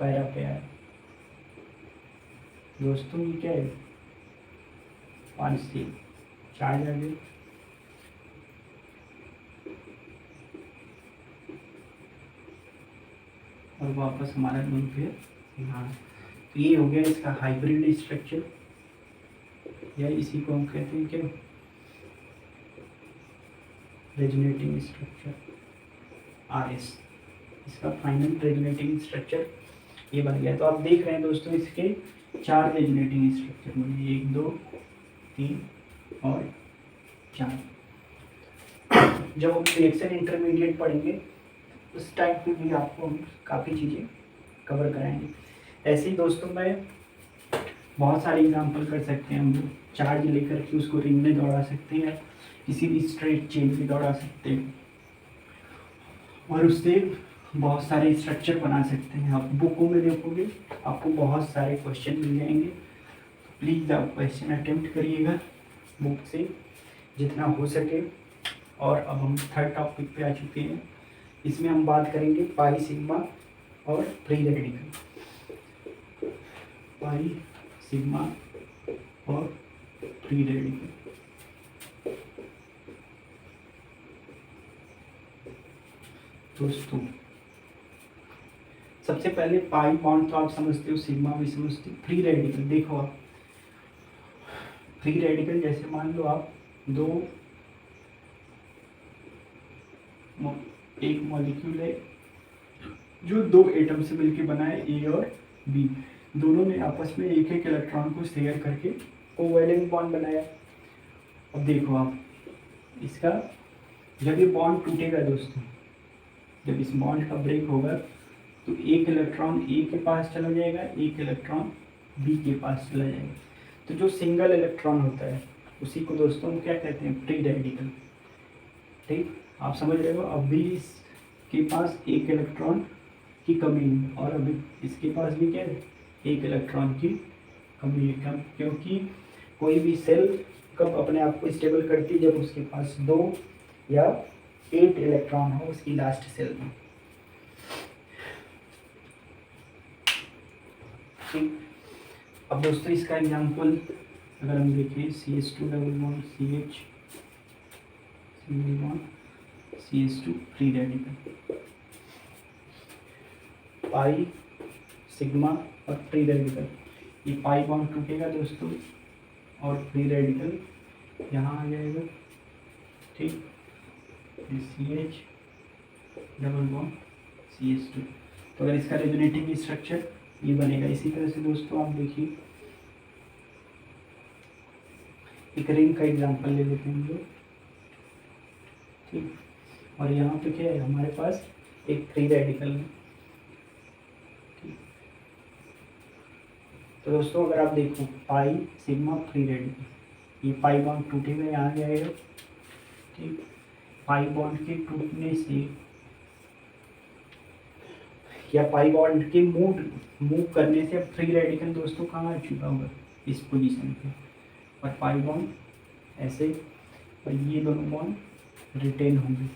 पैरा पे आया दोस्तों, ये क्या है 5 से 4 आ गए। और वापस हमारा लोन पेयर यहाँ, तो ये हो गया इसका हाइब्रिड स्ट्रक्चर, या इसी को हम कहते हैं क्या, रेजोनेटिंग स्ट्रक्चर, RS। इसका फाइनल रेजोनेटिंग स्ट्रक्चर ये बन गया। तो आप देख रहे हैं दोस्तों इसके 4 रेजोनेटिंग स्ट्रक्चर बने, 1 2 3 और 4। जब हम रिएक्शन इंटरमीडिएट पढ़ेंगे उस टाइम पे भी आपको हम काफ़ी चीज़ें कवर कराएंगे। ऐसे ही दोस्तों मैं बहुत सारे एग्जांपल कर सकते हैं, हम लोग चार्ज लेकर के उसको रिंग में दौड़ा सकते हैं, किसी भी स्ट्रेट चेन पे दौड़ा सकते हैं और उससे बहुत सारे स्ट्रक्चर बना सकते हैं। आप बुकों में देखोगे आपको बहुत सारे क्वेश्चन मिल जाएंगे, प्लीज़ आप क्वेश्चन अटेम्प्ट करिएगा बुक से जितना हो सके। और अब हम थर्ड टॉपिक पे आ चुके हैं, इसमें हम बात करेंगे पाई सिग्मा और फ्री रेडिकल, पाई सिग्मा और फ्री रेडिकल। दोस्तों सबसे पहले पाई बॉन्ड तो आप समझते हो, सिग्मा भी समझते हो। फ्री रेडिकल देखो, आप फ्री रेडिकल जैसे मान लो आप एक मॉलिक्यूल है जो 2 एटम से मिलकर बना है, ए और बी, दोनों ने आपस में एक एक इलेक्ट्रॉन को शेयर करके कोवैलेंट बॉन्ड बनाया। अब देखो आप इसका, जब ये बॉन्ड टूटेगा दोस्तों, जब इस बॉन्ड का ब्रेक होगा तो एक इलेक्ट्रॉन ए के पास चला जाएगा, एक इलेक्ट्रॉन बी के पास चला जाएगा। तो जो सिंगल इलेक्ट्रॉन होता है उसी को दोस्तों हम क्या कहते हैं, फ्री रेडिकल। ठीक, आप समझ रहे हो। अभी इसके पास एक इलेक्ट्रॉन की कमी है और अभी इसके पास भी क्या है, एक इलेक्ट्रॉन की कमी है। कम क्योंकि कोई भी सेल कब अपने आप को स्टेबल करती है, जब उसके पास 2 या 8 इलेक्ट्रॉन हो उसकी लास्ट सेल में। ठीक, अब दोस्तों इसका एग्जांपल अगर हम देखें, CH2 double bond CH single bond CH2 free radical, pi sigma और फ्री रेडिकल। ये पाई बॉन्ड टूटेगा दोस्तों और फ्री रेडिकल यहाँ आ जाएगा। ठीक, CH डबल बॉन्ड CH2। तो अगर इसका रेजोनेटिंग स्ट्रक्चर ये बनेगा। इसी तरह से दोस्तों आप देखिए, एक रिंग का एग्जांपल ले लेते हैं हम लोग। ठीक, और यहाँ पे क्या है, हमारे पास एक फ्री रेडिकल है। ठीक, तो दोस्तों अगर आप देखो पाई सिग्मा फ्री रेडिकल, ये पाई बॉन्ड टूटेगा, यहाँ आ जाएगा। ठीक, पाई बॉन्ड के टूटने से या पाई बॉन्ड के मूव करने से फ्री रेडिकल दोस्तों कहाँ आ चुका होगा, इस पोजीशन पे, और पाई बॉन्ड ऐसे, और ये दोनों बॉन्ड रिटेन होंगे।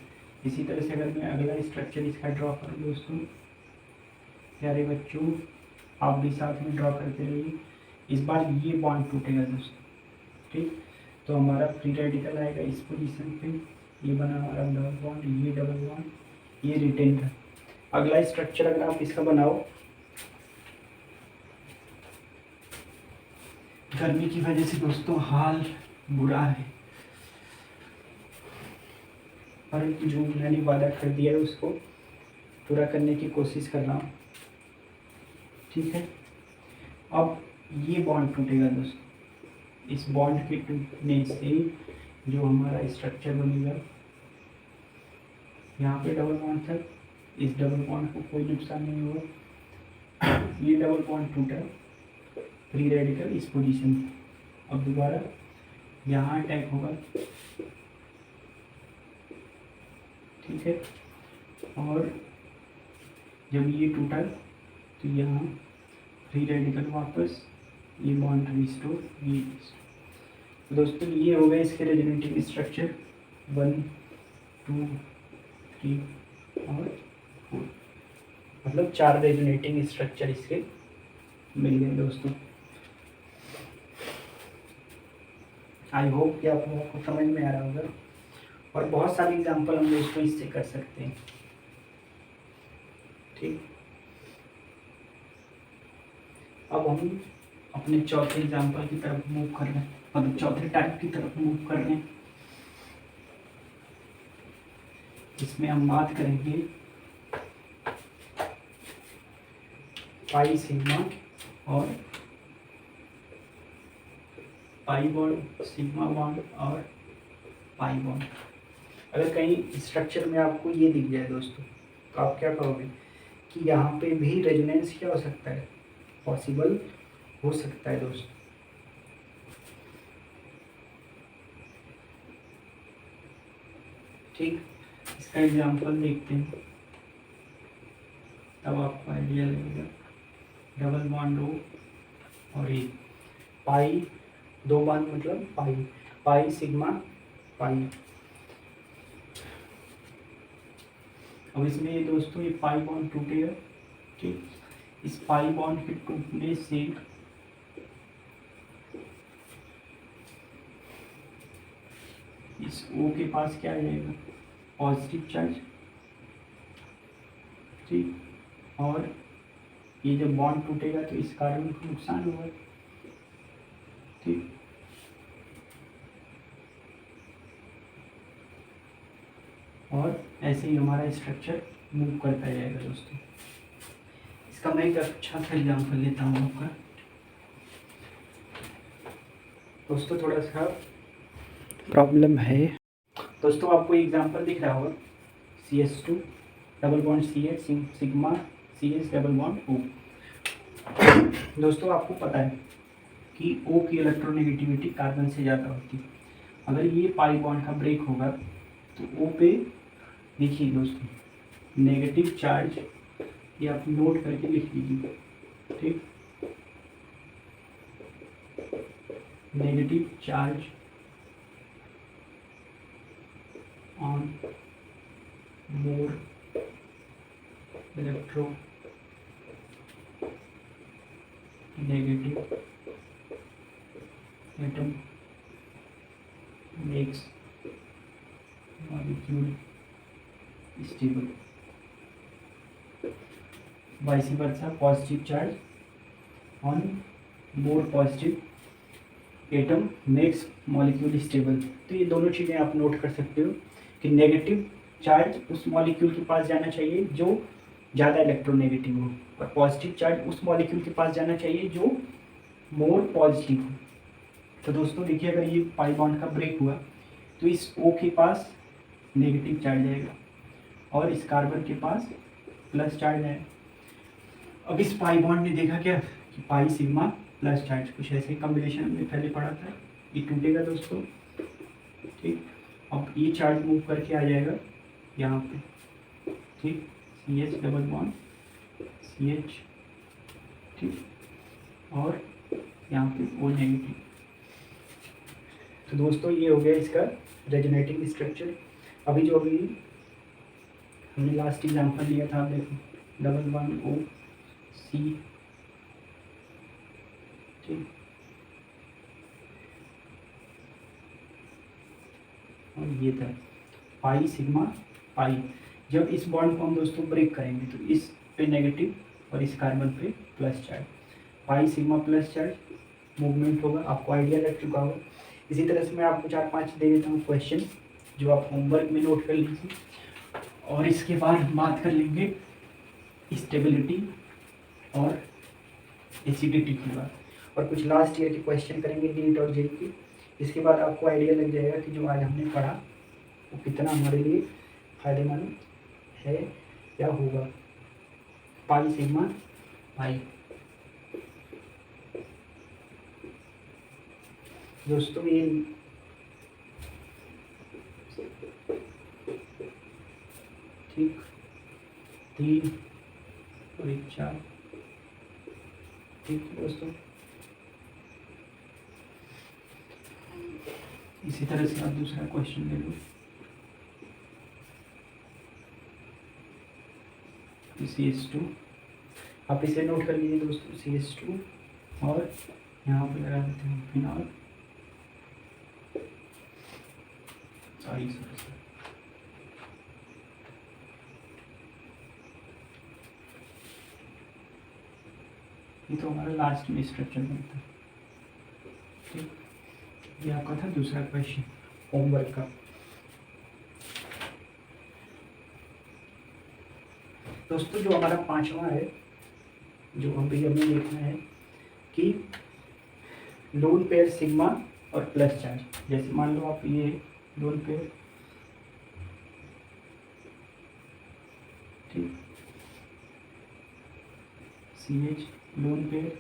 इसी तरह से अगर मैं अगला स्ट्रक्चर इसका ड्रॉ करूँ दोस्तों, प्यारे बच्चों आप भी साथ में ड्रॉ करते रहिए। इस बार ये बॉन्ड टूटेगा दोस्तों। ठीक, तो हमारा फ्री रेडिकल आएगा इस पोजीशन पे, ये बना हमारा डबल बॉन्ड, ये डबल बॉन्ड, ये रिटेन था। अगला स्ट्रक्चर अगर आप इसका बनाओ, गर्मी की वजह से दोस्तों हाल बुरा है, पर जो मैंने वादा कर दिया है उसको पूरा करने की कोशिश कर रहा हूँ। ठीक है, अब ये बॉन्ड टूटेगा दोस्तों। इस बॉन्ड के टूटने से जो हमारा स्ट्रक्चर बनेगा, यहाँ पे डबल बॉन्ड था, इस डबल बॉन्ड को कोई नुकसान नहीं होगा। ये डबल बॉन्ड टूटा, फ्री रेडिकल इस पोजीशन पे, अब दोबारा यहाँ अटैक होगा। ठीक है, और जब ये टूटा तो यहाँ फ्री रेडिकल वापस, ये बॉन्ड रिस्टोर, ये दोस्तों ये हो गए इसके रेजोनेटिंग स्ट्रक्चर 1 2 3 और 4, मतलब 4 रेजोनेटिंग स्ट्रक्चर इसके मिल गए दोस्तों। आई होप कि आप लोगों को समझ में आ रहा होगा, और बहुत सारे एग्जांपल हम दोस्तों इससे कर सकते हैं। ठीक, अब हम अपने चौथे एग्जांपल की तरफ मूव कर रहे हैं, मतलब चौथे टाइप की तरफ मूव कर रहे हैं। इसमें हम बात करेंगे पाई सिग्मा और पाई बॉन्ड, सिग्मा बॉन्ड और पाई बॉन्ड। अगर कहीं स्ट्रक्चर में आपको ये दिख जाए दोस्तों, तो आप क्या करोगे कि यहाँ पे भी रेजोनेंस क्या हो सकता है, पॉसिबल हो सकता है दोस्तों। ठीक, इसका एग्जांपल देखते हैं, तब आपको आइडिया लगेगा। डबल बॉन्ड O और एक पाई, 2 बॉन्ड मतलब पाई, पाई सिग्मा पाई। अब इसमें ये दोस्तों ये पाई बॉन्ड टूटेगा। ठीक, इस पाई बॉन्ड के टूटने से इस O के पास क्या आ जाएगा, पॉजिटिव चार्ज। ठीक, और ये जब बॉन्ड टूटेगा तो इस कार्बन को नुकसान होगा। ठीक, और ऐसे ही हमारा स्ट्रक्चर मूव करता जाएगा दोस्तों। इसका मैं एक अच्छा सा एग्जाम्पल लेता हूँ आपका दोस्तों, थोड़ा सा प्रॉब्लम है दोस्तों। आपको एग्जाम्पल दिख रहा होगा CH2 double bond CH sigma CH double bond O। दोस्तों आपको पता है कि O की इलेक्ट्रोनेगेटिविटी कार्बन से ज़्यादा होती है। अगर ये पाई बॉन्ड का ब्रेक होगा तो O पे देखिए दोस्तों नेगेटिव चार्ज, ये आप नोट करके लिख लीजिए, ठीक। Negative charge on more electro negative atom makes molecule stable. Vice versa, positive charge on more positive atom makes molecule stable. तो ये दोनों चीज़ें आप नोट कर सकते हो कि नेगेटिव चार्ज उस मॉलिक्यूल के पास जाना चाहिए जो ज़्यादा इलेक्ट्रोनेगेटिव हो, और पॉजिटिव चार्ज उस मॉलिक्यूल के पास जाना चाहिए जो मोर पॉजिटिव हो। तो दोस्तों देखिए, अगर ये पाई बॉन्ड का ब्रेक हुआ तो इस O के पास नेगेटिव चार्ज आएगा और इस कार्बन के पास प्लस चार्ज आएगा। अब इस पाई बॉन्ड ने देखा क्या कि पाई सिग्मा प्लस चार्ज, कुछ ऐसे कॉम्बिनेशन हमने पहले पढ़ा था, ये टूटेगा दोस्तों, ठीक। अब ये चार्ज मूव करके आ जाएगा यहाँ पे, ठीक, CH डबल बॉन्ड CH, ठीक, और यहाँ पे O नेगेटिव। तो दोस्तों ये हो गया इसका रेजोनेटिंग स्ट्रक्चर। अभी हमने लास्ट एग्जांपल लिया था, आप देखो डबल बॉन्ड O C, ठीक, और ये था पाई सिग्मा पाई। जब इस बॉन्ड को हम दोस्तों ब्रेक करेंगे तो इस पे नेगेटिव और इस कार्बन पे plus charge, pi sigma plus charge movement होगा, आपको आइडिया लग चुका होगा। इसी तरह से मैं आपको 4-5 दे देता हूँ क्वेश्चन जो आप होमवर्क में नोट कर लीजिए, और इसके बाद हम बात कर लेंगे स्टेबिलिटी और एसिडिटी की बात, और कुछ लास्ट ईयर के क्वेश्चन करेंगे नीट और जेईई की। इसके बाद आपको आइडिया लग जाएगा कि जो आज हमने पढ़ा वो कितना हमारे लिए फायदेमंद है या होगा। Pi sigma pi. दोस्तों ये ठीक 3 और 1 4, ठीक दोस्तों। इसी तरह से आप दूसरा क्वेश्चन ले लो, CH2, आप इसे नोट कर लीजिए दोस्तों, CH2, और यहाँ पे लगा देते हैं फिनॉल, सॉरी ये तो हमारा लास्ट में स्ट्रक्चर बनता है, ठीक। ये आपका था दूसरा क्वेश्चन होमवर्क का। दोस्तों जो हमारा 5वां है, जो अभी हमें देखना है कि लोन पेयर सिग्मा और प्लस चार्ज, जैसे मान लो आप ये लोन पेयर, ठीक, CH लोन पेयर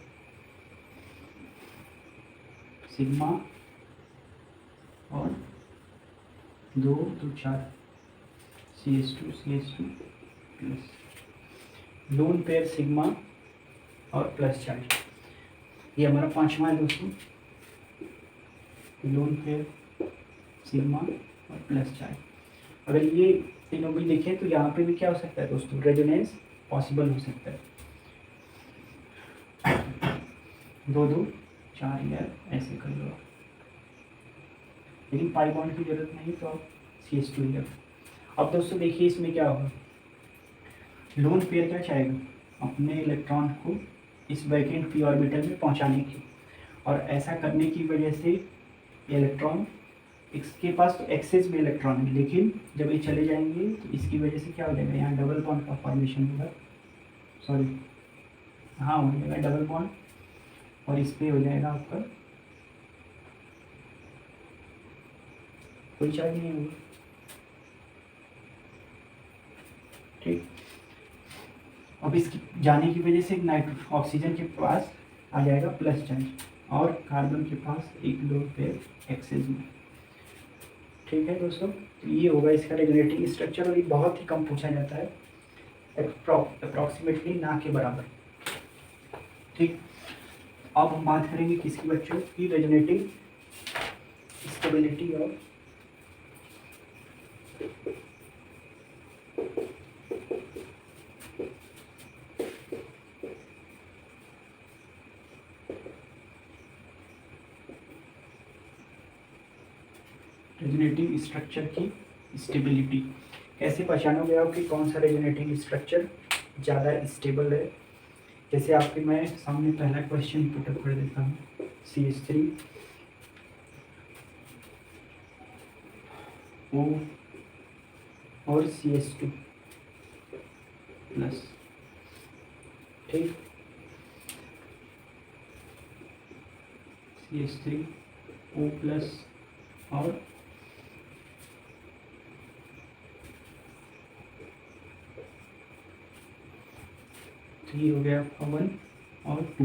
सिग्मा और 2 तो 4 CH2 plus lone pair sigma और प्लस चार्ज, ये हमारा 5वां है दोस्तों, लोन पेयर सिग्मा और प्लस चार्ज। अगर ये तीनों भी देखें तो यहाँ पे भी क्या हो सकता है दोस्तों, रेजोनेंस पॉसिबल हो सकता है। 2 2 4 यार ऐसे कर लो, लेकिन पाई बॉन्ड की जरूरत नहीं तो आप CH2 लिया। अब दोस्तों देखिए इसमें क्या होगा, लोन पेयर क्या चाहेगा, अपने इलेक्ट्रॉन को इस वैकेंट p ऑर्बिटल में पहुंचाने की, और ऐसा करने की वजह से इलेक्ट्रॉन, इसके पास तो एक्सेस में इलेक्ट्रॉन है, लेकिन जब ये चले जाएंगे तो इसकी वजह से क्या हो जाएगा, यहाँ डबल बॉन्ड का फॉर्मेशन होगा, सॉरी हाँ हो जाएगा डबल बॉन्ड, और इस पे हो जाएगा आपका कोई चार्ज नहीं होगा, ठीक। अब इसकी जाने की वजह से ऑक्सीजन के पास आ जाएगा प्लस चार्ज और कार्बन के पास 1 2 पेयर एक्सेस में। ठीक है दोस्तों, तो ये होगा इसका रेजोनेटिंग स्ट्रक्चर, और ये बहुत ही कम पूछा जाता है, अप्रॉक्सीमेटली ना के बराबर। ठीक, अब हम बात करेंगे किसकी बच्चों की, रेजोनेटिंग स्टेबिलिटी और रेजोनेटिंग स्ट्रक्चर की स्टेबिलिटी। कैसे पहचानोगे आप कि कौन सा रेजोनेटिंग स्ट्रक्चर ज़्यादा स्टेबल है। जैसे आपके मैं सामने पहला क्वेश्चन पुटअप कर देता हूँ, CH3 O और CH2 प्लस। ठीक, CH3 O प्लस और थ्री हो गया आपका 1 और 2।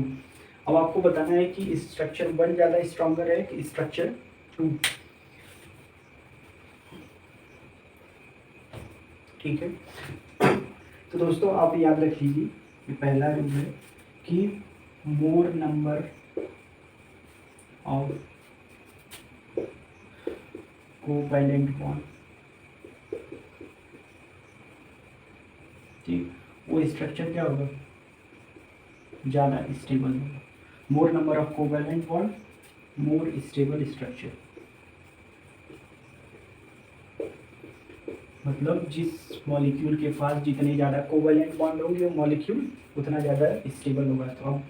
अब आपको बताना है कि स्ट्रक्चर 1 ज़्यादा स्ट्रॉन्गर है कि स्ट्रक्चर 2। ठीक है, तो दोस्तों आप याद रख लीजिए कि पहला रूल है कि मोर नंबर ऑफ कोवैलेंट बॉन्ड, ठीक, वो स्ट्रक्चर क्या होगा, ज़्यादा स्टेबल होगा। मोर number of covalent bond, more stable structure. मतलब जिस मॉलिक्यूल के पास जितने ज़्यादा कोवैलेंट बॉन्ड होंगे वो मॉलिक्यूल उतना ज़्यादा स्टेबल होगा। तो अब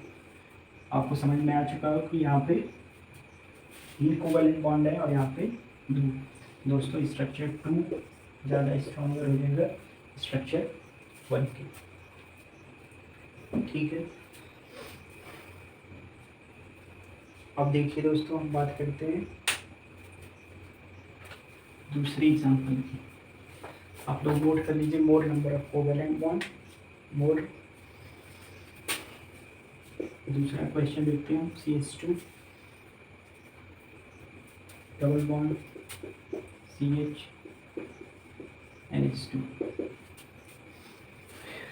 आपको समझ में आ चुका हो कि यहाँ पे 3 कोवैलेंट बॉन्ड है और यहाँ पे 2। दोस्तों स्ट्रक्चर 2 ज़्यादा स्ट्रॉन्गर हो जाएगा स्ट्रक्चर 1 के। ठीक है, अब देखिए दोस्तों हम बात करते हैं दूसरी एग्जांपल की। आप लोग नोट कर लीजिए, more number of covalent bond, more. दूसरा क्वेश्चन देखते हैं, CH2 double bond CH NH2।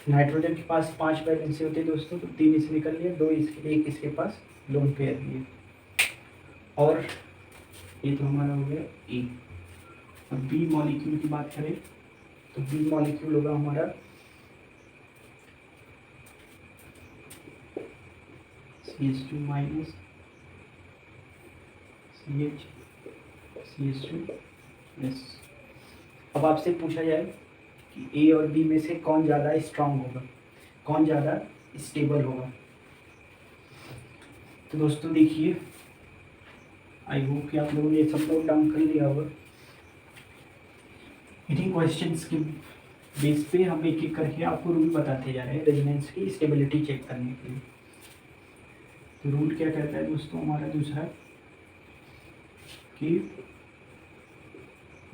Nitrogen के पास 5 वैलेंसी होती है दोस्तों, तो 3 इससे निकल लिया, 2 1 इसके पास लोन पेयर है। और ये तो हमारा हो गया ए। अब बी मॉलिक्यूल की बात करें तो बी मॉलिक्यूल होगा हमारा CH2 minus CH CH2 plus. अब आपसे पूछा जाए कि ए और बी में से कौन ज़्यादा स्ट्रांग होगा, कौन ज़्यादा स्टेबल होगा। तो दोस्तों देखिए, आई होप कि आप लोगों ने सब नोट डाउन कर लिया होगा। इन्हीं क्वेश्चंस के बेस पे हम एक एक करके आपको रूल बताते जा रहे हैं रेजोनेंस की स्टेबिलिटी चेक करने के लिए। तो रूल क्या कहता है दोस्तों हमारा दूसरा, कि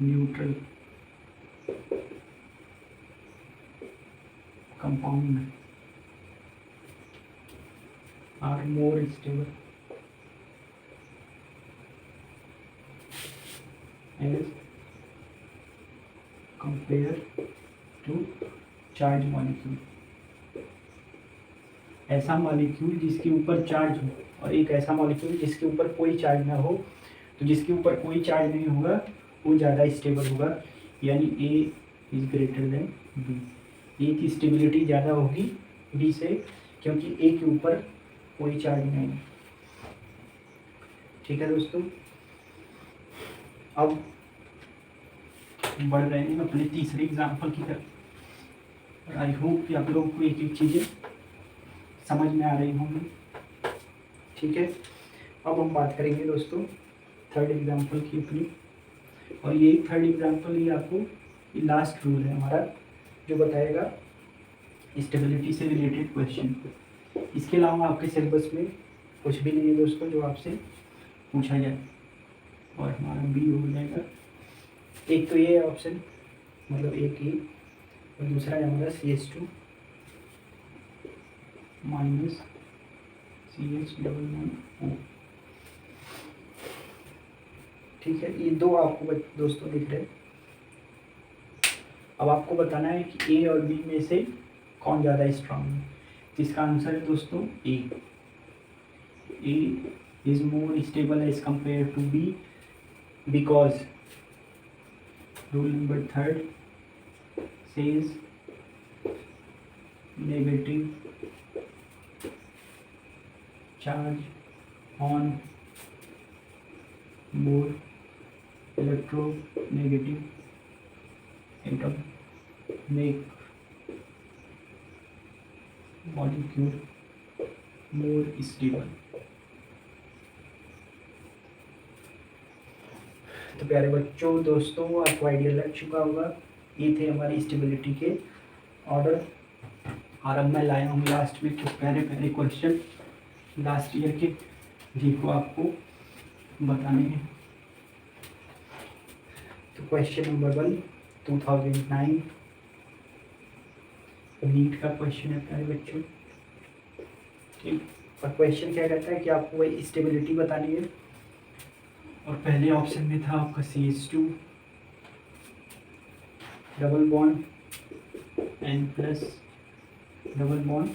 neutral compound are more stable as compare to charge molecule. ऐसा मॉलिक्यूल जिसके ऊपर चार्ज हो और एक ऐसा मॉलिक्यूल जिसके ऊपर कोई चार्ज ना हो। तो जिसके ऊपर कोई चार्ज नहीं होगा वो ज़्यादा स्टेबल होगा, यानी ए इज ग्रेटर देन बी। ए की स्टेबिलिटी ज़्यादा होगी बी से, क्योंकि ए के ऊपर कोई चार्ज नहीं है। ठीक है दोस्तों, अब बढ़ रहे हैं अपने तीसरे एग्जाम्पल की तरफ, और आई होप कि आप लोगों को एक एक चीज़ें समझ में आ रही होंगी। ठीक है, अब हम बात करेंगे दोस्तों थर्ड एग्जाम्पल की अपनी, और ये थर्ड एग्जाम्पल ही आपको लास्ट रूल है हमारा जो बताएगा स्टेबिलिटी से रिलेटेड क्वेश्चन। इसके अलावा आपके सिलेबस में कुछ भी नहीं है दोस्तों जो आपसे पूछा जाए, और हमारा बी हो जाएगा। एक तो ये ऑप्शन, मतलब एक ही और दूसरा है हमारा CH2 माइनस CH⋯O। ठीक है, ये दो आपको दोस्तों दिख रहे हैं। अब आपको बताना है कि A और B में से कौन ज़्यादा स्ट्रांग है। तो इसका आंसर है दोस्तों A। A is more stable as compared to B because rule number 3 says negative charge on more electronegative atom make molecule more stable। तो प्यारे बच्चों, दोस्तों, आपको आइडिया लग चुका होगा। ये थे हमारी स्टेबिलिटी के ऑर्डर। और अब मैं लाया हूँ लास्ट में कुछ प्यारे प्यारे क्वेश्चन लास्ट ईयर के, जिनको आपको बताने हैं। तो क्वेश्चन नंबर 1 2009 नीट का क्वेश्चन है प्यारे बच्चों। ठीक, और क्वेश्चन क्या कहता है कि आपको वही स्टेबिलिटी बतानी है। और पहले ऑप्शन में था आपका CH2 double bond N plus double bond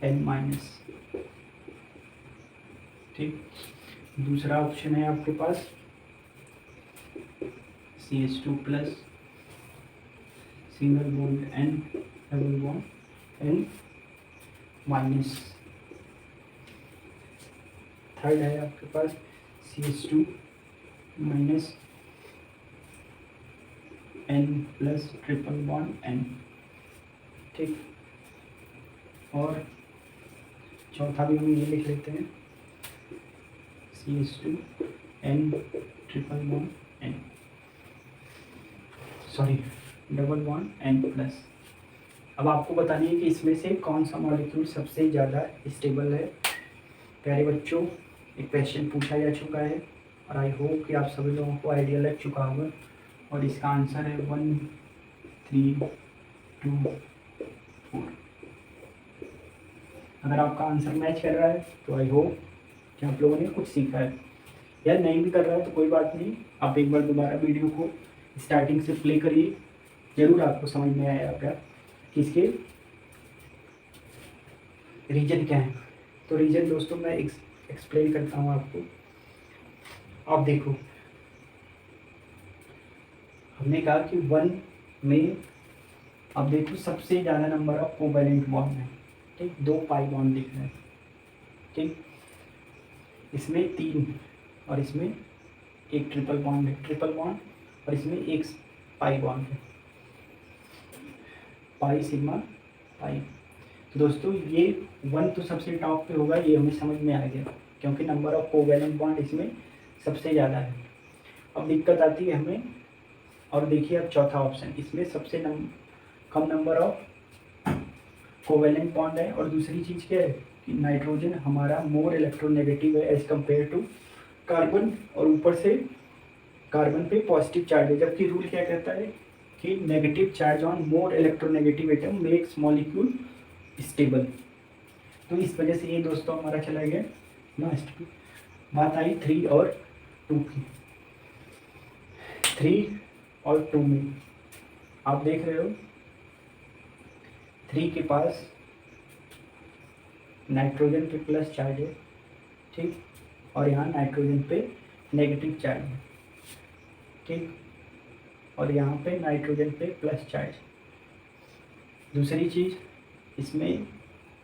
N minus. ठीक, दूसरा ऑप्शन है आपके पास CH2 plus single bond N double bond N minus. Third है आपके पास CH2 minus N plus triple bond N। ठीक, और चौथा भी हम ये लिख लेते हैं CH2 N triple bond N, sorry double bond N plus. अब आपको बतानी है कि इसमें से कौन सा मॉलिक्यूल सबसे ज़्यादा स्टेबल है। प्यारे बच्चों, एक क्वेश्चन पूछा जा चुका है और आई होप कि आप सभी लोगों को आइडिया लग चुका होगा। और इसका आंसर है 1 3 2 4। अगर आपका आंसर मैच कर रहा है तो आई होप कि आप लोगों ने कुछ सीखा है। या नहीं भी कर रहा है तो कोई बात नहीं, आप एक बार दोबारा वीडियो को स्टार्टिंग से प्ले करिए, ज़रूर आपको समझ में आएगा कि इसके रीजन क्या है। तो रीजन दोस्तों मैं एक्सप्लेन करता हूँ आपको। आप देखो, हमने कहा कि 1 में अब देखो सबसे ज़्यादा नंबर ऑफ कोवैलेंट बॉन्ड है। ठीक, 2 पाई बॉन्ड दिख रहे हैं। ठीक, इसमें 3 और इसमें एक ट्रिपल बॉन्ड है, ट्रिपल बॉन्ड, और इसमें एक पाई बॉन्ड है, पाई सिग्मा पाई। तो दोस्तों ये 1 तो सबसे टॉप पे होगा, ये हमें समझ में आ गया, क्योंकि नंबर ऑफ कोवैलेंट बॉन्ड इसमें सबसे ज़्यादा है। अब दिक्कत आती है हमें, और देखिए अब चौथा ऑप्शन, इसमें सबसे कम नंबर ऑफ कोवैलेंट बॉन्ड है। और दूसरी चीज़ क्या है कि नाइट्रोजन हमारा मोर इलेक्ट्रोनेगेटिव है एज कम्पेयर टू कार्बन, और ऊपर से कार्बन पे पॉजिटिव चार्ज है। जबकि रूल क्या कहता है कि negative charge on more electronegative atom makes molecule stable. तो इस वजह से ये दोस्तों हमारा चला गया लास्ट पे। बात आई 3 और 2 की। 3 और 2 में आप देख रहे हो 3 के पास नाइट्रोजन पे प्लस चार्ज है। ठीक, और यहाँ नाइट्रोजन पे नेगेटिव चार्ज है। ठीक, और यहाँ पे नाइट्रोजन पे प्लस चार्ज। दूसरी चीज़, इसमें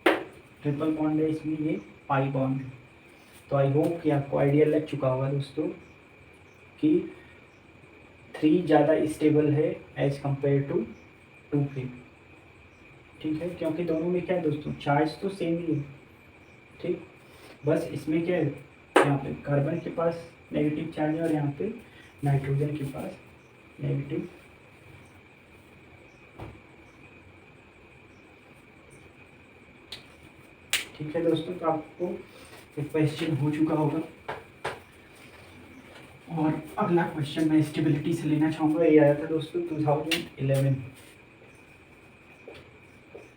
ट्रिपल बॉन्ड है, इसमें ये पाई बॉन्ड है। तो आई होप कि आपको आइडिया लग चुका होगा दोस्तों कि 3 ज़्यादा स्टेबल है एज कम्पेयर टू 2 के। ठीक है, क्योंकि दोनों में क्या है दोस्तों, चार्ज तो सेम ही है। ठीक, बस इसमें क्या है, यहाँ पे कार्बन के पास नेगेटिव चार्ज है और यहाँ पे नाइट्रोजन के पास नेगेटिव। ठीक है दोस्तों, तो आपको एक क्वेश्चन हो चुका होगा। और अगला क्वेश्चन मैं स्टेबिलिटी से लेना चाहूँगा। ये आया था दोस्तों 2011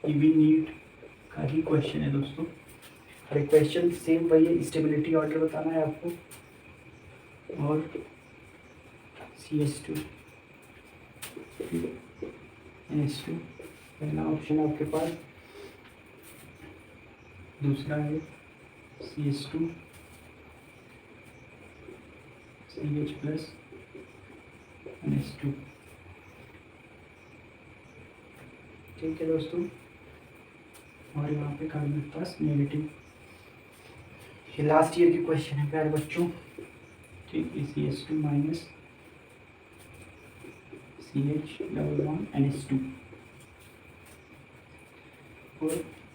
ये भी नीट का ही क्वेश्चन है दोस्तों। और क्वेश्चन सेम वही है, स्टेबिलिटी ऑर्डर बताना है आपको। और CS2 NH2 पहला ऑप्शन है आपके पास। दूसरा है CS2 CH+ NH2। ठीक है दोस्तों। और यहाँ पे कार्बन के पास नेगेटिव। ये लास्ट ईयर के क्वेश्चन है प्यारे बच्चों। ठीक है, CS2 - CH NH2 और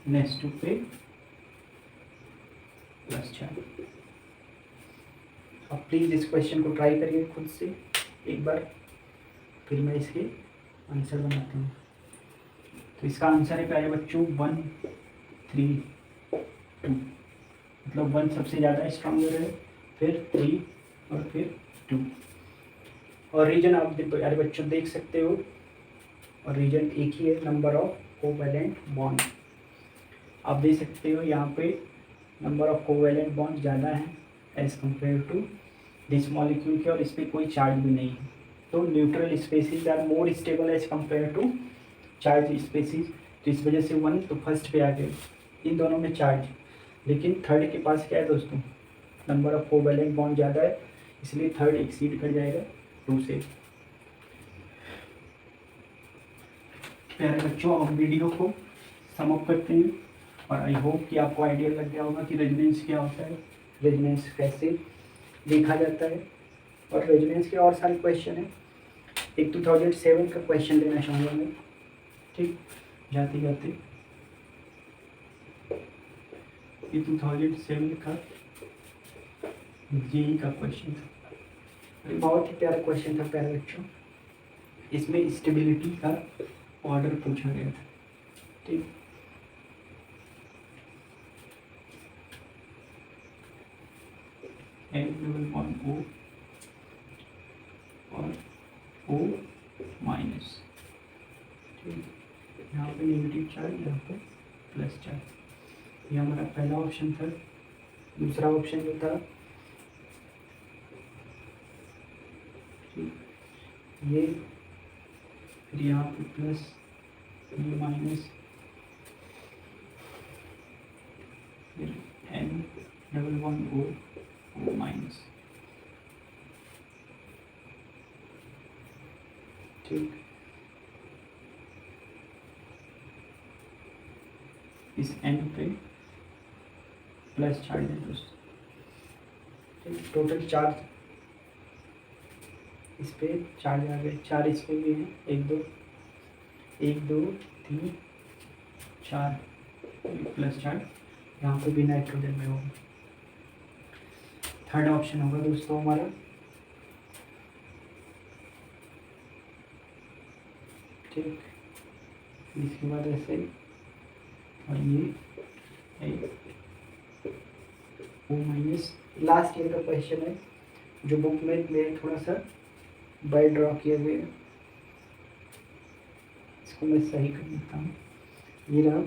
NH2 पे +4। आप प्लीज़ इस क्वेश्चन को ट्राई करिए खुद से एक बार, फिर मैं इसके आंसर बनाता हूँ। तो इसका आंसर है प्यारे बच्चों 1 3 2। मतलब 1 सबसे ज़्यादा स्ट्रॉन्गर है, फिर 3 और फिर 2। और रीजन आप प्यारे बच्चों देख सकते हो, और रीजन एक ही है, नंबर ऑफ कोवैलेंट बॉन्ड। आप देख सकते हो यहाँ पे नंबर ऑफ कोवैलेंट बॉन्ड ज़्यादा है as compare to this molecule के, और इस पर कोई चार्ज भी नहीं है। तो neutral species are more stable as compare to charge species. तो इस वजह से 1 तो फर्स्ट पे आ गए, इन दोनों में चार्ज। लेकिन थर्ड के पास क्या है दोस्तों, नंबर ऑफ कोवैलेंट बॉन्ड ज़्यादा है, इसलिए थर्ड एक्सीड कर जाएगा 2 से। प्यारे बच्चों, अब वीडियो को सम अप करते हैं, और आई होप कि आपको आइडिया लग गया होगा कि रेजोनेंस क्या होता है, रेजोनेंस कैसे देखा जाता है। और रेजोनेंस के और सारे क्वेश्चन हैं। एक 2007 का क्वेश्चन लेना चाहूँगा मैं, ठीक, जाते जाते। ये 2007 का जेई का क्वेश्चन था। ये बहुत ही प्यारा क्वेश्चन था प्यारे बच्चों। इसमें स्टेबिलिटी का ऑर्डर पूछा गया था, ठीक। N=O और O-, ठीक। यहाँ पे नेगेटिव चार्ज, यहाँ पे प्लस चार्ज। ये हमारा पहला ऑप्शन था। दूसरा ऑप्शन जो था, ये, फिर यहाँ पे प्लस, ये माइनस, फिर N=O, O-, ठीक। इस N पे प्लस चार्ज है दोस्तों, टोटल चार्ज इस पे चार्ज आ गए, 4 इस पे भी हैं, 1 2 3 4 प्लस चार्ज, यहाँ पे भी नाइट्रोजन में होगा। थर्ड ऑप्शन होगा दोस्तों हमारा, ठीक। इसके बाद ऐसे, और ये O-। लास्ट ईयर का क्वेश्चन है, जो बुक में मेरे थोड़ा सा बाय ड्रॉ किया गया है। इसको मैं सही कर देता हूँ। ये रहा,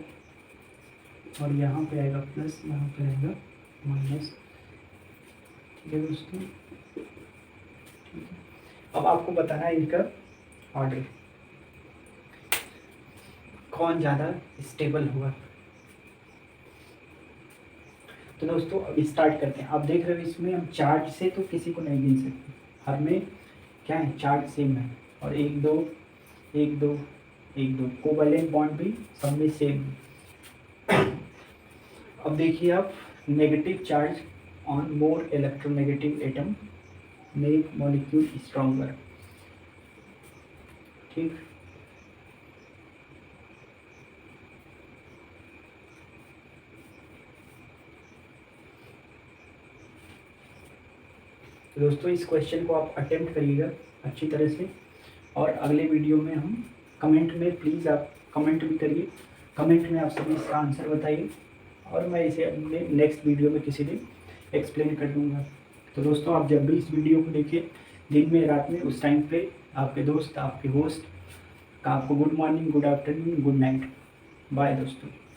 और यहाँ पे आएगा प्लस, यहाँ पे आएगा माइनस, ठीक है दोस्तों, ठीक है। अब आपको बताना है इनका ऑर्डर, कौन ज़्यादा स्टेबल हुआ। तो दोस्तों अब स्टार्ट करते हैं। आप देख रहे हो इसमें हम चार्ज से तो किसी को नहीं गिन सकते, हर में क्या है, चार्ज सेम है, और 1 2 1 2 1 2 कोवैलेंट बॉन्ड भी सब में सेम है। अब देखिए आप, negative charge on more electronegative atom make molecule stronger, ठीक। तो दोस्तों इस क्वेश्चन को आप अटेम्प्ट करिएगा अच्छी तरह से, और अगले वीडियो में हम कमेंट में, प्लीज़ आप कमेंट भी करिए, कमेंट में आप सभी इसका आंसर बताइए, और मैं इसे अपने नेक्स्ट वीडियो में किसी दिन एक्सप्लेन कर दूंगा। तो दोस्तों आप जब भी इस वीडियो को देखिए, दिन में रात में, उस टाइम पे आपके दोस्त, आपके होस्ट का आपको good morning, good afternoon, good night. Bye दोस्तों।